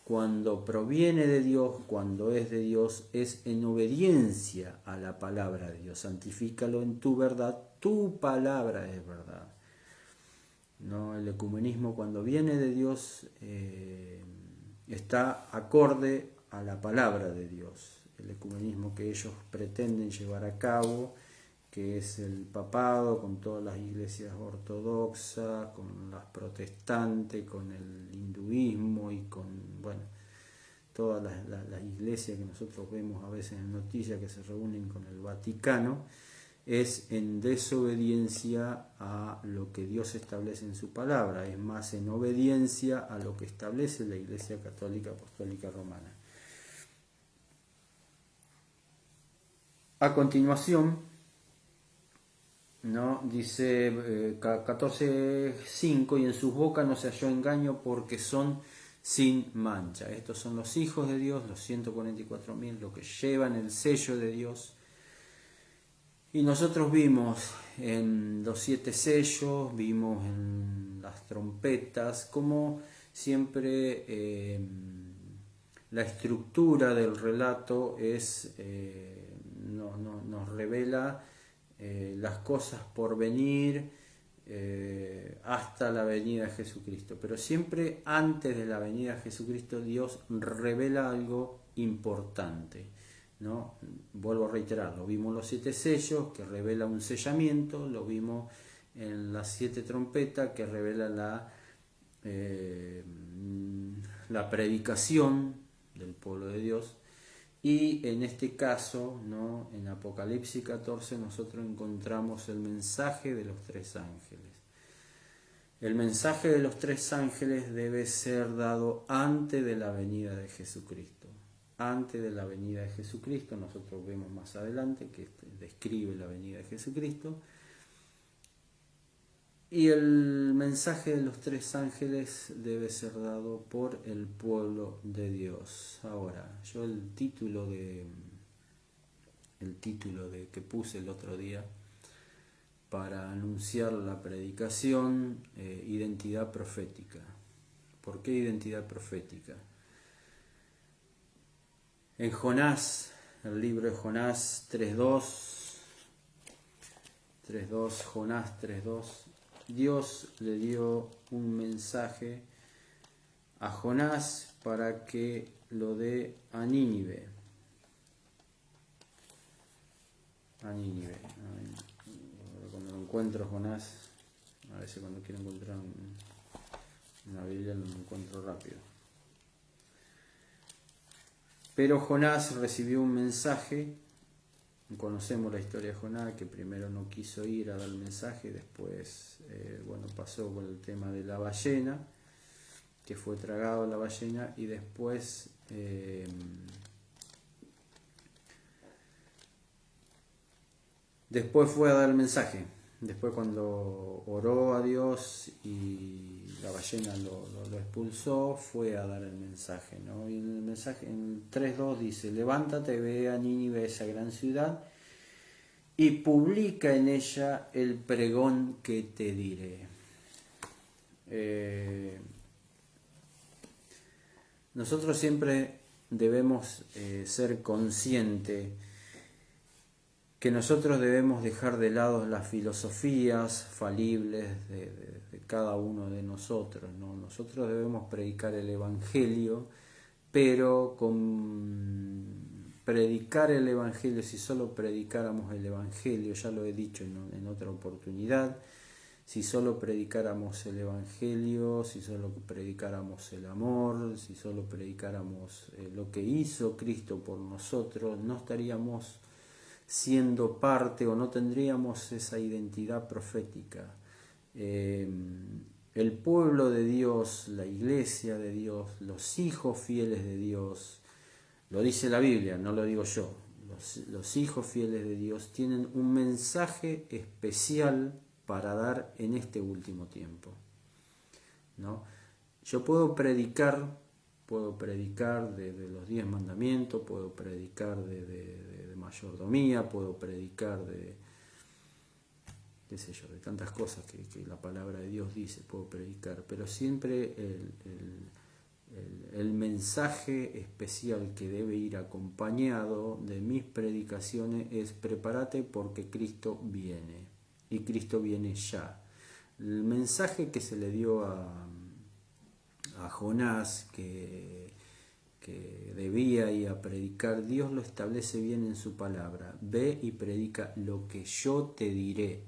cuando proviene de Dios, cuando es de Dios, es en obediencia a la palabra de Dios. Santifícalo en tu verdad, tu palabra es verdad. ¿No? El ecumenismo, cuando viene de Dios, está acorde a la palabra de Dios. El ecumenismo que ellos pretenden llevar a cabo, que es el papado con todas las iglesias ortodoxas, con las protestantes, con el hinduismo y con, bueno, todas las iglesias que nosotros vemos a veces en noticias que se reúnen con el Vaticano, es en desobediencia a lo que Dios establece en su palabra, es más en obediencia a lo que establece la Iglesia Católica Apostólica Romana. A continuación, ¿no?, dice 14:5: y en sus bocas no se halló engaño, porque son sin mancha. Estos son los hijos de Dios, los 144.000, los que llevan el sello de Dios. Y nosotros vimos en los 7 sellos, vimos en las trompetas, como siempre la estructura del relato nos revela las cosas por venir hasta la venida de Jesucristo. Pero siempre antes de la venida de Jesucristo Dios revela algo importante, ¿no? Vuelvo a reiterar, lo vimos en los 7 sellos, que revela un sellamiento, lo vimos en las 7 trompetas, que revela la predicación del pueblo de Dios. Y en este caso, ¿no?, en Apocalipsis 14 nosotros encontramos el mensaje de los 3 ángeles. El mensaje de los 3 ángeles debe ser dado antes de la venida de Jesucristo. Antes de la venida de Jesucristo, nosotros vemos más adelante que describe la venida de Jesucristo. Y el mensaje de los 3 ángeles debe ser dado por el pueblo de Dios. Ahora, yo el título que puse el otro día para anunciar la predicación, identidad profética. ¿Por qué identidad profética? En Jonás, el libro de Jonás 3.2, Jonás 3.2, Dios le dio un mensaje a Jonás para que lo dé a Nínive. Cuando lo encuentro Jonás, a veces cuando quiero encontrar una Biblia lo encuentro rápido. Pero Jonás recibió un mensaje. Conocemos la historia de Jonás, que primero no quiso ir a dar el mensaje, después pasó por el tema de la ballena, que fue tragado la ballena, y después Después fue a dar el mensaje. Después cuando oró a Dios y la ballena lo expulsó, fue a dar el mensaje, ¿no? Y el mensaje en 3:2 dice: levántate, ve a Nínive, esa gran ciudad, y publica en ella el pregón que te diré. Nosotros siempre debemos ser conscientes que nosotros debemos dejar de lado las filosofías falibles de cada uno de nosotros, ¿no? Nosotros debemos predicar el Evangelio, pero con predicar el Evangelio, si solo predicáramos el Evangelio, ya lo he dicho en otra oportunidad, si solo predicáramos el Evangelio, si solo predicáramos el amor, si solo predicáramos lo que hizo Cristo por nosotros, no estaríamos siendo parte o no tendríamos esa identidad profética. El pueblo de Dios, la iglesia de Dios, los hijos fieles de Dios, lo dice la Biblia, no lo digo yo, los hijos fieles de Dios tienen un mensaje especial para dar en este último tiempo, ¿no? Yo puedo predicar de los 10 mandamientos, puedo predicar de mayordomía, puedo predicar de, qué sé yo, de tantas cosas que la palabra de Dios dice, puedo predicar, pero siempre el mensaje especial que debe ir acompañado de mis predicaciones es: prepárate porque Cristo viene, y Cristo viene ya. El mensaje que se le dio a Jonás, que debía ir a predicar, Dios lo establece bien en su palabra: ve y predica lo que yo te diré,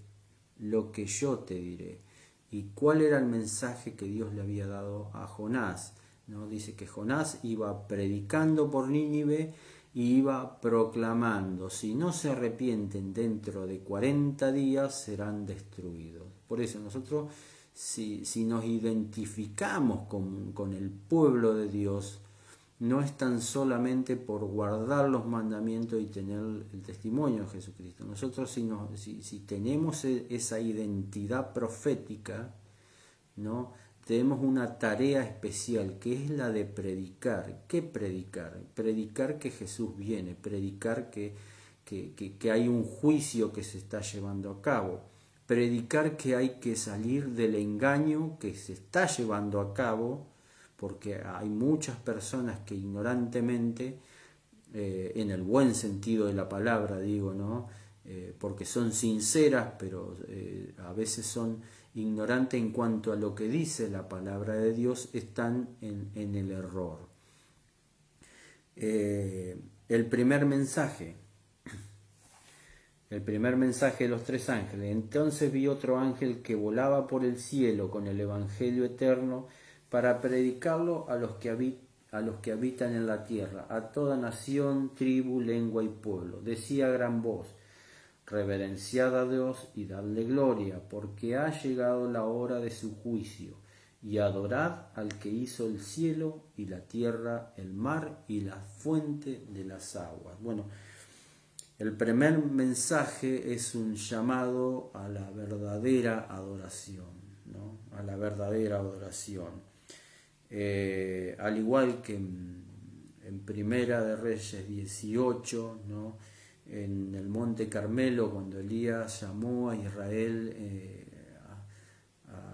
lo que yo te diré. ¿Y cuál era el mensaje que Dios le había dado a Jonás? ¿No? Dice que Jonás iba predicando por Nínive y iba proclamando: si no se arrepienten dentro de 40 días serán destruidos. Por eso nosotros, si nos identificamos con el pueblo de Dios, no es tan solamente por guardar los mandamientos y tener el testimonio de Jesucristo. Nosotros si tenemos esa identidad profética, ¿no? Tenemos una tarea especial, que es la de predicar. ¿Qué predicar? Predicar que Jesús viene, predicar que hay un juicio que se está llevando a cabo, predicar que hay que salir del engaño que se está llevando a cabo, porque hay muchas personas que ignorantemente, en el buen sentido de la palabra digo, ¿no? Porque son sinceras, pero a veces son ignorantes en cuanto a lo que dice la palabra de Dios, están en el error. El primer mensaje de los 3 ángeles: entonces vi otro ángel que volaba por el cielo con el evangelio eterno para predicarlo a los que habitan en la tierra, a toda nación, tribu, lengua y pueblo. Decía a gran voz: reverenciad a Dios y dadle gloria, porque ha llegado la hora de su juicio, y adorad al que hizo el cielo y la tierra, el mar y la fuente de las aguas. Bueno, el primer mensaje es un llamado a la verdadera adoración, ¿no? A la verdadera adoración. Al igual que en Primera de Reyes 18, ¿no? En el Monte Carmelo, cuando Elías llamó a Israel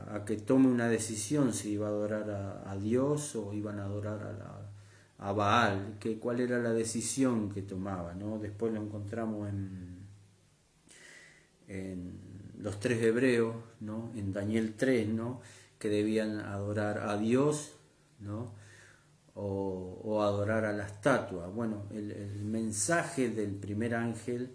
a que tome una decisión si iba a adorar a Dios o iban a adorar a Baal, cuál era la decisión que tomaba, ¿no? Después lo encontramos en los 3 hebreos, ¿no? En Daniel 3, ¿no? Que debían adorar a Dios, ¿no? O adorar a la estatua. Bueno, el mensaje del primer ángel,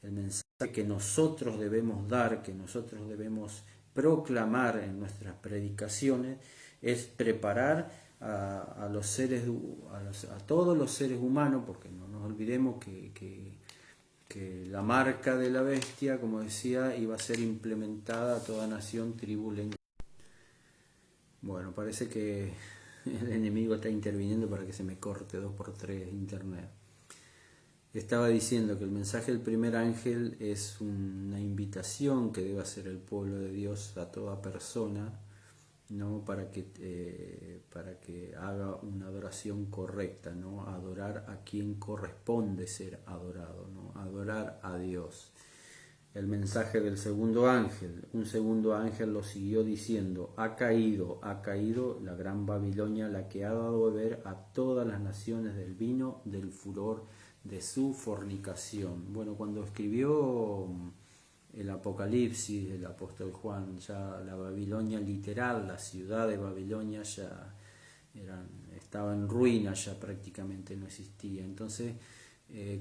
el mensaje que nosotros debemos dar, que nosotros debemos proclamar en nuestras predicaciones, es preparar a los seres, a todos los seres humanos, porque no nos olvidemos que la marca de la bestia, como decía, iba a ser implementada a toda nación, tribu, lengua. Bueno, parece que el enemigo está interviniendo para que se me corte 2x3 internet. estaba diciendo que el mensaje del primer ángel es una invitación que debe hacer el pueblo de Dios a toda persona, ¿no? Para que haga una adoración correcta, ¿no? Adorar a quien corresponde ser adorado, ¿no? Adorar a Dios. El mensaje del segundo ángel, un segundo ángel lo siguió diciendo: ha caído la gran Babilonia, la que ha dado beber a todas las naciones del vino del furor de su fornicación. Bueno, cuando escribió el Apocalipsis, el apóstol Juan, ya la Babilonia literal, la ciudad de Babilonia ya estaba en ruina, ya prácticamente no existía. Entonces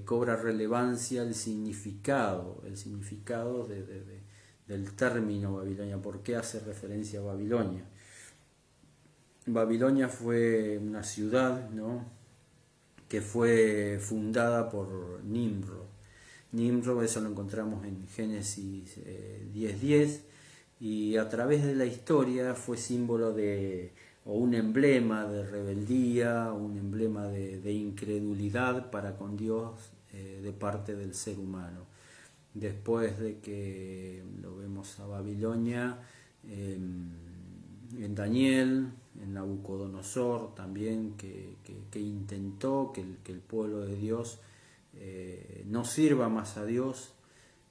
cobra relevancia el significado del término Babilonia. ¿Por qué hace referencia a Babilonia? Babilonia fue una ciudad, ¿no?, que fue fundada por Nimrod. Nimrod, eso lo encontramos en Génesis 10:10, y a través de la historia fue símbolo o un emblema de rebeldía, un emblema de incredulidad para con Dios de parte del ser humano. Después de que lo vemos a Babilonia, en Daniel, en Nabucodonosor también, que intentó que el pueblo de Dios no sirva más a Dios,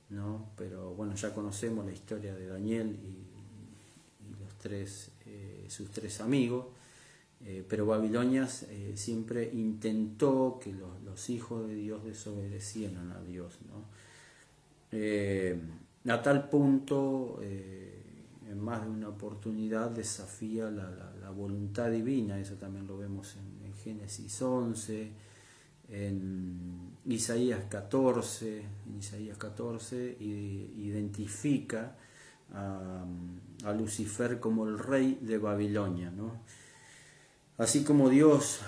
¿no? Pero bueno, ya conocemos la historia de Daniel y sus tres amigos, pero Babilonia siempre intentó que los hijos de Dios desobedecieran a Dios, ¿no? A tal punto, en más de una oportunidad, desafía la voluntad divina. Eso también lo vemos en Génesis 11, en Isaías 14. En Isaías 14 identifica a Lucifer como el rey de Babilonia, ¿no? Así como Dios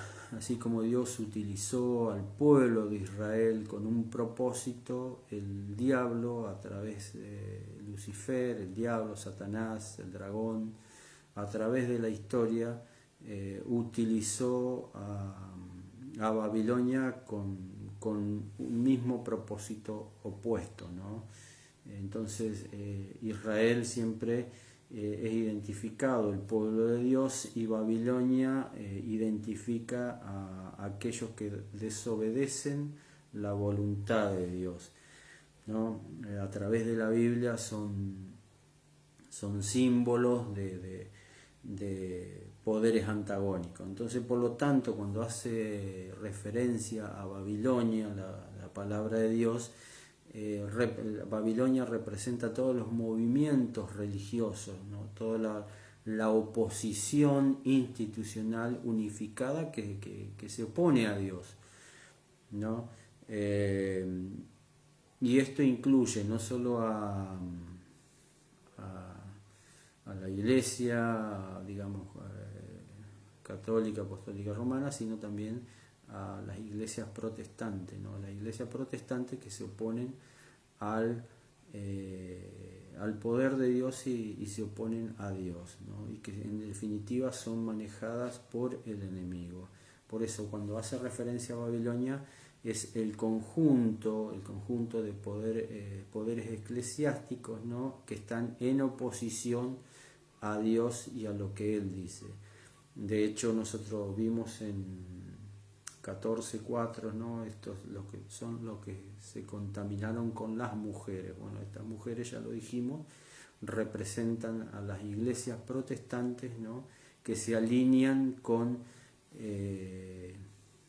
utilizó al pueblo de Israel con un propósito, el diablo, a través de Lucifer, el diablo, Satanás, el dragón, a través de la historia, utilizó a Babilonia con un mismo propósito opuesto, ¿no? Entonces Israel siempre es identificado, el pueblo de Dios, y Babilonia identifica a aquellos que desobedecen la voluntad de Dios, ¿no? A través de la Biblia son símbolos de poderes antagónicos. Entonces, por lo tanto, cuando hace referencia a Babilonia, la palabra de Dios, Babilonia representa todos los movimientos religiosos, ¿no? Toda la oposición institucional unificada que se opone a Dios, ¿no? Y esto incluye no solo a la iglesia, digamos, católica, apostólica, romana, sino también a las iglesias protestantes, ¿no? Las iglesias protestantes que se oponen al poder de Dios y se oponen a Dios, ¿no? Y que en definitiva son manejadas por el enemigo. Por eso, cuando hace referencia a Babilonia, es el conjunto de poderes eclesiásticos, ¿no?, que están en oposición a Dios y a lo que Él dice. De hecho, nosotros vimos en 14:4, ¿no?, estos los que son los que se contaminaron con las mujeres. Bueno, estas mujeres, ya lo dijimos, representan a las iglesias protestantes, ¿no?, que se alinean con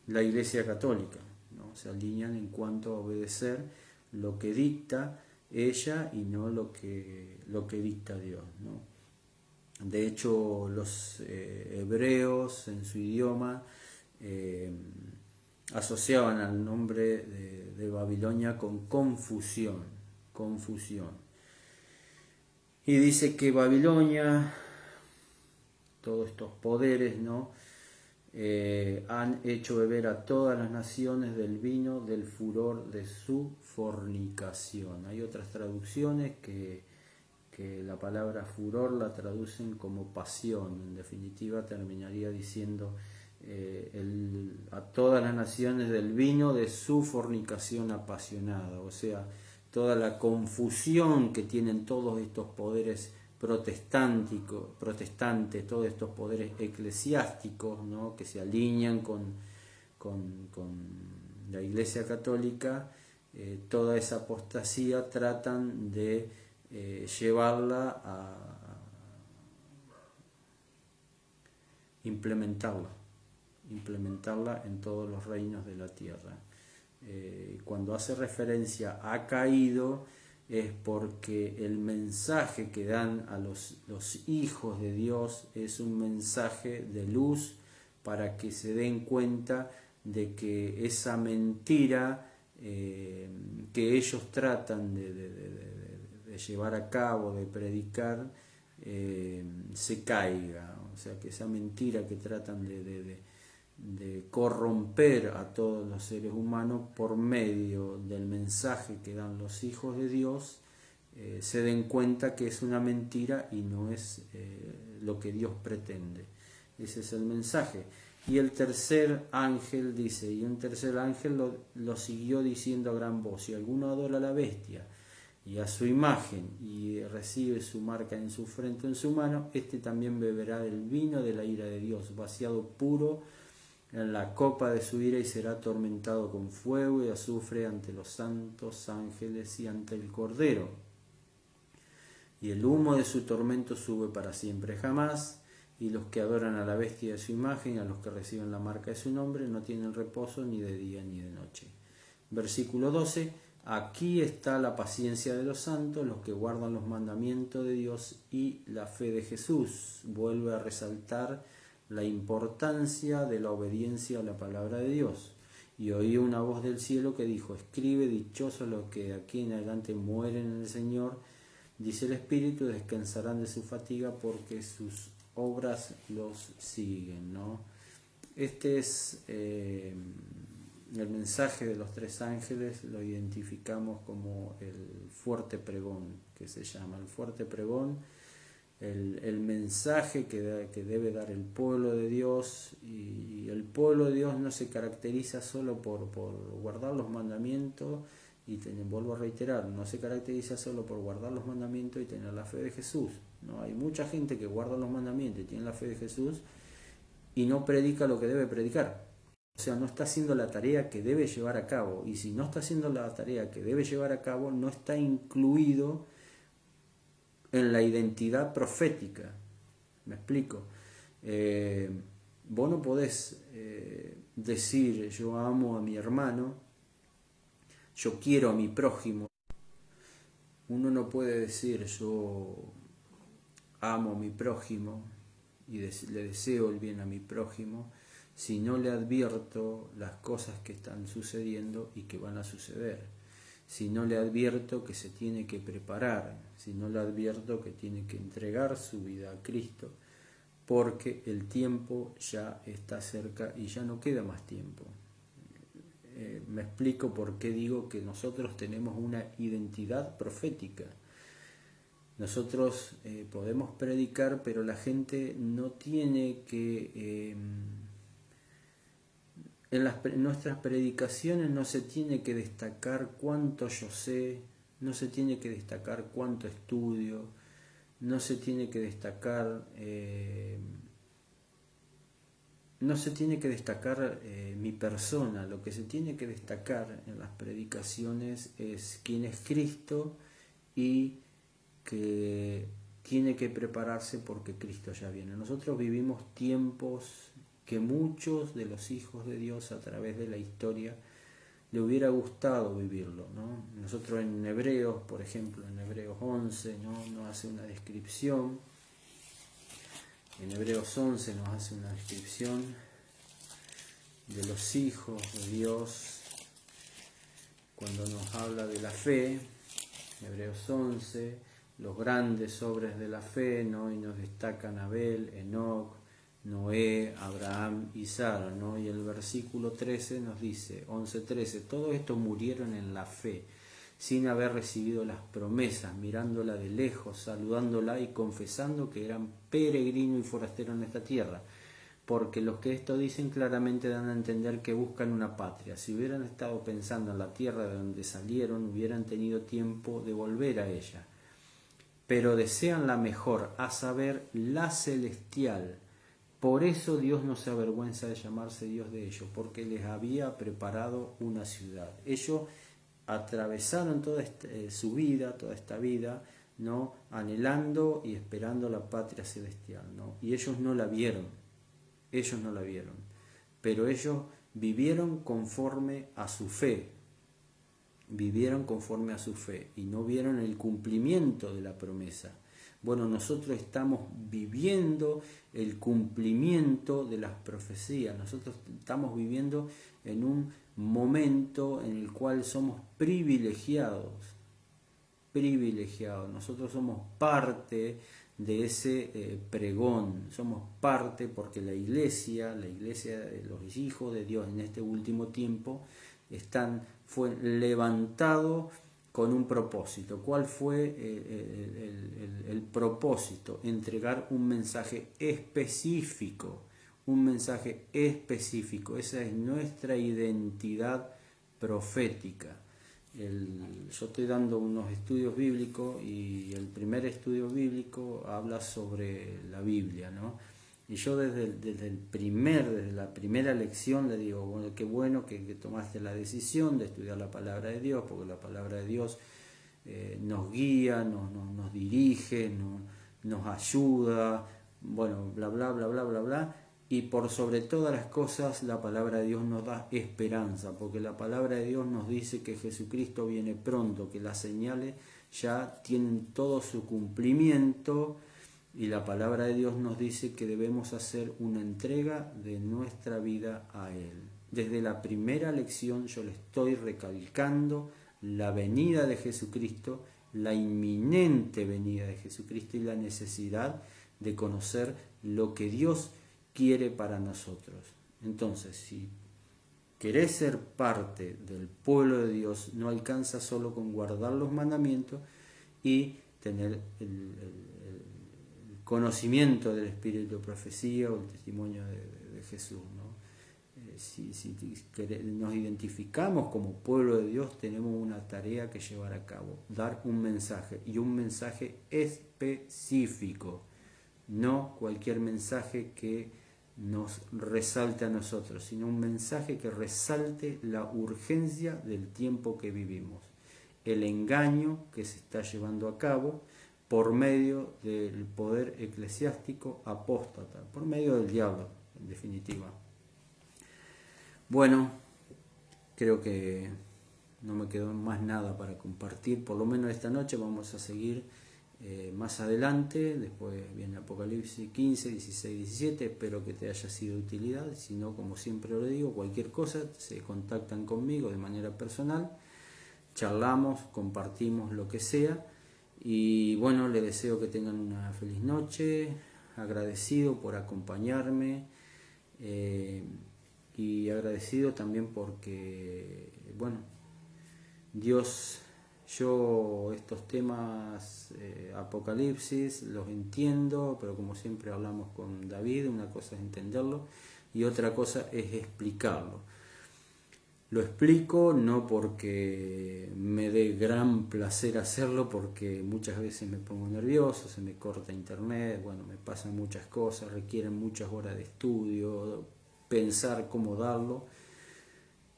la iglesia católica, ¿no? Se alinean en cuanto a obedecer lo que dicta ella y no lo que dicta Dios, ¿no? De hecho, los hebreos en su idioma asociaban al nombre de Babilonia con confusión. Y dice que Babilonia, todos estos poderes, ¿no?, han hecho beber a todas las naciones del vino del furor de su fornicación. Hay otras traducciones que la palabra furor la traducen como pasión. En definitiva, terminaría diciendo a todas las naciones del vino de su fornicación apasionada, o sea, toda la confusión que tienen todos estos poderes protestantes, todos estos poderes eclesiásticos, ¿no?, que se alinean con la Iglesia Católica, toda esa apostasía tratan de llevarla a implementarla en todos los reinos de la tierra. Cuando hace referencia a caído es porque el mensaje que dan a los hijos de Dios es un mensaje de luz para que se den cuenta de que esa mentira que ellos tratan de llevar a cabo, de predicar, se caiga. O sea, que esa mentira que tratan de corromper a todos los seres humanos por medio del mensaje que dan los hijos de Dios, se den cuenta que es una mentira y no es lo que Dios pretende. Ese es el mensaje. Y el tercer ángel dice, y un tercer ángel lo siguió diciendo a gran voz: si alguno adora a la bestia y a su imagen y recibe su marca en su frente o en su mano, este también beberá del vino de la ira de Dios, vaciado puro en la copa de su ira, y será atormentado con fuego y azufre ante los santos ángeles y ante el Cordero. Y el humo de su tormento sube para siempre jamás, y los que adoran a la bestia y a su imagen, a los que reciben la marca de su nombre, no tienen reposo ni de día ni de noche. Versículo 12. Aquí está la paciencia de los santos, los que guardan los mandamientos de Dios y la fe de Jesús. Vuelve a resaltar la importancia de la obediencia a la palabra de Dios. Y oí una voz del cielo que dijo: escribe, dichosos los que de aquí en adelante mueren en el Señor, dice el Espíritu, descansarán de su fatiga porque sus obras los siguen, ¿no? Este es el mensaje de los tres ángeles. Lo identificamos como el fuerte pregón, que se llama el fuerte pregón, el mensaje que debe dar el pueblo de Dios. Y el pueblo de Dios no se caracteriza solo por guardar los mandamientos y vuelvo a reiterar, no se caracteriza solo por guardar los mandamientos y tener la fe de Jesús, ¿no? Hay mucha gente que guarda los mandamientos y tiene la fe de Jesús y no predica lo que debe predicar. O sea, no está haciendo la tarea que debe llevar a cabo. Y si no está haciendo la tarea que debe llevar a cabo, no está incluido en la identidad profética. ¿Me explico? Vos no podés decir yo amo a mi hermano, yo quiero a mi prójimo. Uno no puede decir yo amo a mi prójimo y le deseo el bien a mi prójimo si no le advierto las cosas que están sucediendo y que van a suceder, si no le advierto que se tiene que preparar, si no le advierto que tiene que entregar su vida a Cristo, porque el tiempo ya está cerca y ya no queda más tiempo. Me explico por qué digo que nosotros tenemos una identidad profética. Nosotros podemos predicar, pero la gente no tiene que... en nuestras predicaciones no se tiene que destacar cuánto yo sé, no se tiene que destacar cuánto estudio, no se tiene que destacar... no se tiene que destacar mi persona. Lo que se tiene que destacar en las predicaciones es quién es Cristo y que tiene que prepararse porque Cristo ya viene. Nosotros vivimos tiempos que muchos de los hijos de Dios a través de la historia le hubiera gustado vivirlo, ¿no? Nosotros en Hebreos, por ejemplo, en Hebreos 11, ¿no? Nos hace una descripción. En Hebreos 11 nos hace una descripción de los hijos de Dios cuando nos habla de la fe. Hebreos 11, los grandes hombres de la fe, ¿no? Y nos destacan Abel, Enoc, Noé, Abraham y Sara, ¿no? Y el versículo 13 nos dice, 11:13, todos estos murieron en la fe, sin haber recibido las promesas, mirándola de lejos, saludándola y confesando que eran peregrinos y forasteros en esta tierra. porque los que esto dicen claramente dan a entender que buscan una patria. Si hubieran estado pensando en la tierra de donde salieron, hubieran tenido tiempo de volver a ella. Pero desean la mejor, a saber, la celestial. Por eso Dios no se avergüenza de llamarse Dios de ellos, porque les había preparado una ciudad. Ellos atravesaron toda su vida, toda esta vida, ¿no?, anhelando y esperando la patria celestial, ¿no? Y ellos no la vieron, pero ellos vivieron conforme a su fe, y no vieron el cumplimiento de la promesa. Bueno, nosotros estamos viviendo el cumplimiento de las profecías. Nosotros estamos viviendo en un momento en el cual somos privilegiados. Nosotros somos parte de ese pregón. Somos parte porque la iglesia, los hijos de Dios en este último tiempo, fue levantado con un propósito. ¿Cuál fue el propósito? Entregar un mensaje específico. Esa es nuestra identidad profética. Yo estoy dando unos estudios bíblicos y el primer estudio bíblico habla sobre la Biblia, ¿no? Y yo desde la primera lección le digo, bueno, qué bueno que tomaste la decisión de estudiar la palabra de Dios, porque la palabra de Dios nos guía, nos dirige, nos ayuda, bueno, bla, bla, bla, bla, bla, bla. Y por sobre todas las cosas, la palabra de Dios nos da esperanza, porque la palabra de Dios nos dice que Jesucristo viene pronto, que las señales ya tienen todo su cumplimiento. Y la palabra de Dios nos dice que debemos hacer una entrega de nuestra vida a Él. Desde la primera lección yo le estoy recalcando la venida de Jesucristo, la inminente venida de Jesucristo y la necesidad de conocer lo que Dios quiere para nosotros. Entonces, si querés ser parte del pueblo de Dios, no alcanza solo con guardar los mandamientos y tener el conocimiento del espíritu de profecía o el testimonio de Jesús, ¿no? Si nos identificamos como pueblo de Dios, tenemos una tarea que llevar a cabo, dar un mensaje, y un mensaje específico, no cualquier mensaje que nos resalte a nosotros, sino un mensaje que resalte la urgencia del tiempo que vivimos, el engaño que se está llevando a cabo por medio del poder eclesiástico apóstata, por medio del diablo, en definitiva. Bueno, creo que no me quedó más nada para compartir, por lo menos esta noche. Vamos a seguir más adelante, después viene Apocalipsis 15, 16, 17, espero que te haya sido de utilidad. Si no, como siempre lo digo, cualquier cosa, se contactan conmigo de manera personal, charlamos, compartimos lo que sea. Y bueno, les deseo que tengan una feliz noche, agradecido por acompañarme y agradecido también porque, bueno, Dios, yo estos temas Apocalipsis los entiendo, pero como siempre hablamos con David, una cosa es entenderlo y otra cosa es explicarlo. Lo explico no porque me dé gran placer hacerlo, porque muchas veces me pongo nervioso, se me corta internet, bueno, me pasan muchas cosas, requieren muchas horas de estudio, pensar cómo darlo,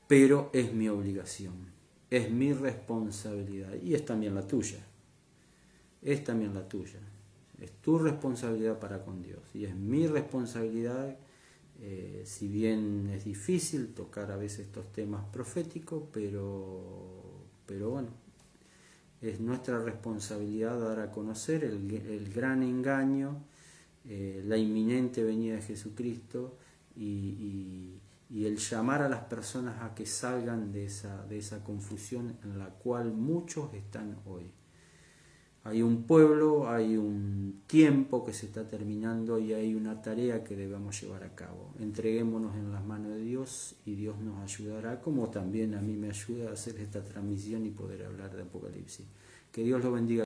pero es mi obligación, es mi responsabilidad y es también la tuya, es tu responsabilidad para con Dios y es mi responsabilidad. Si bien es difícil tocar a veces estos temas proféticos, pero bueno, es nuestra responsabilidad dar a conocer el gran engaño, la inminente venida de Jesucristo y el llamar a las personas a que salgan de esa confusión en la cual muchos están hoy. Hay un pueblo, hay un tiempo que se está terminando y hay una tarea que debemos llevar a cabo. Entreguémonos en las manos de Dios y Dios nos ayudará, como también a mí me ayuda a hacer esta transmisión y poder hablar de Apocalipsis. Que Dios lo bendiga.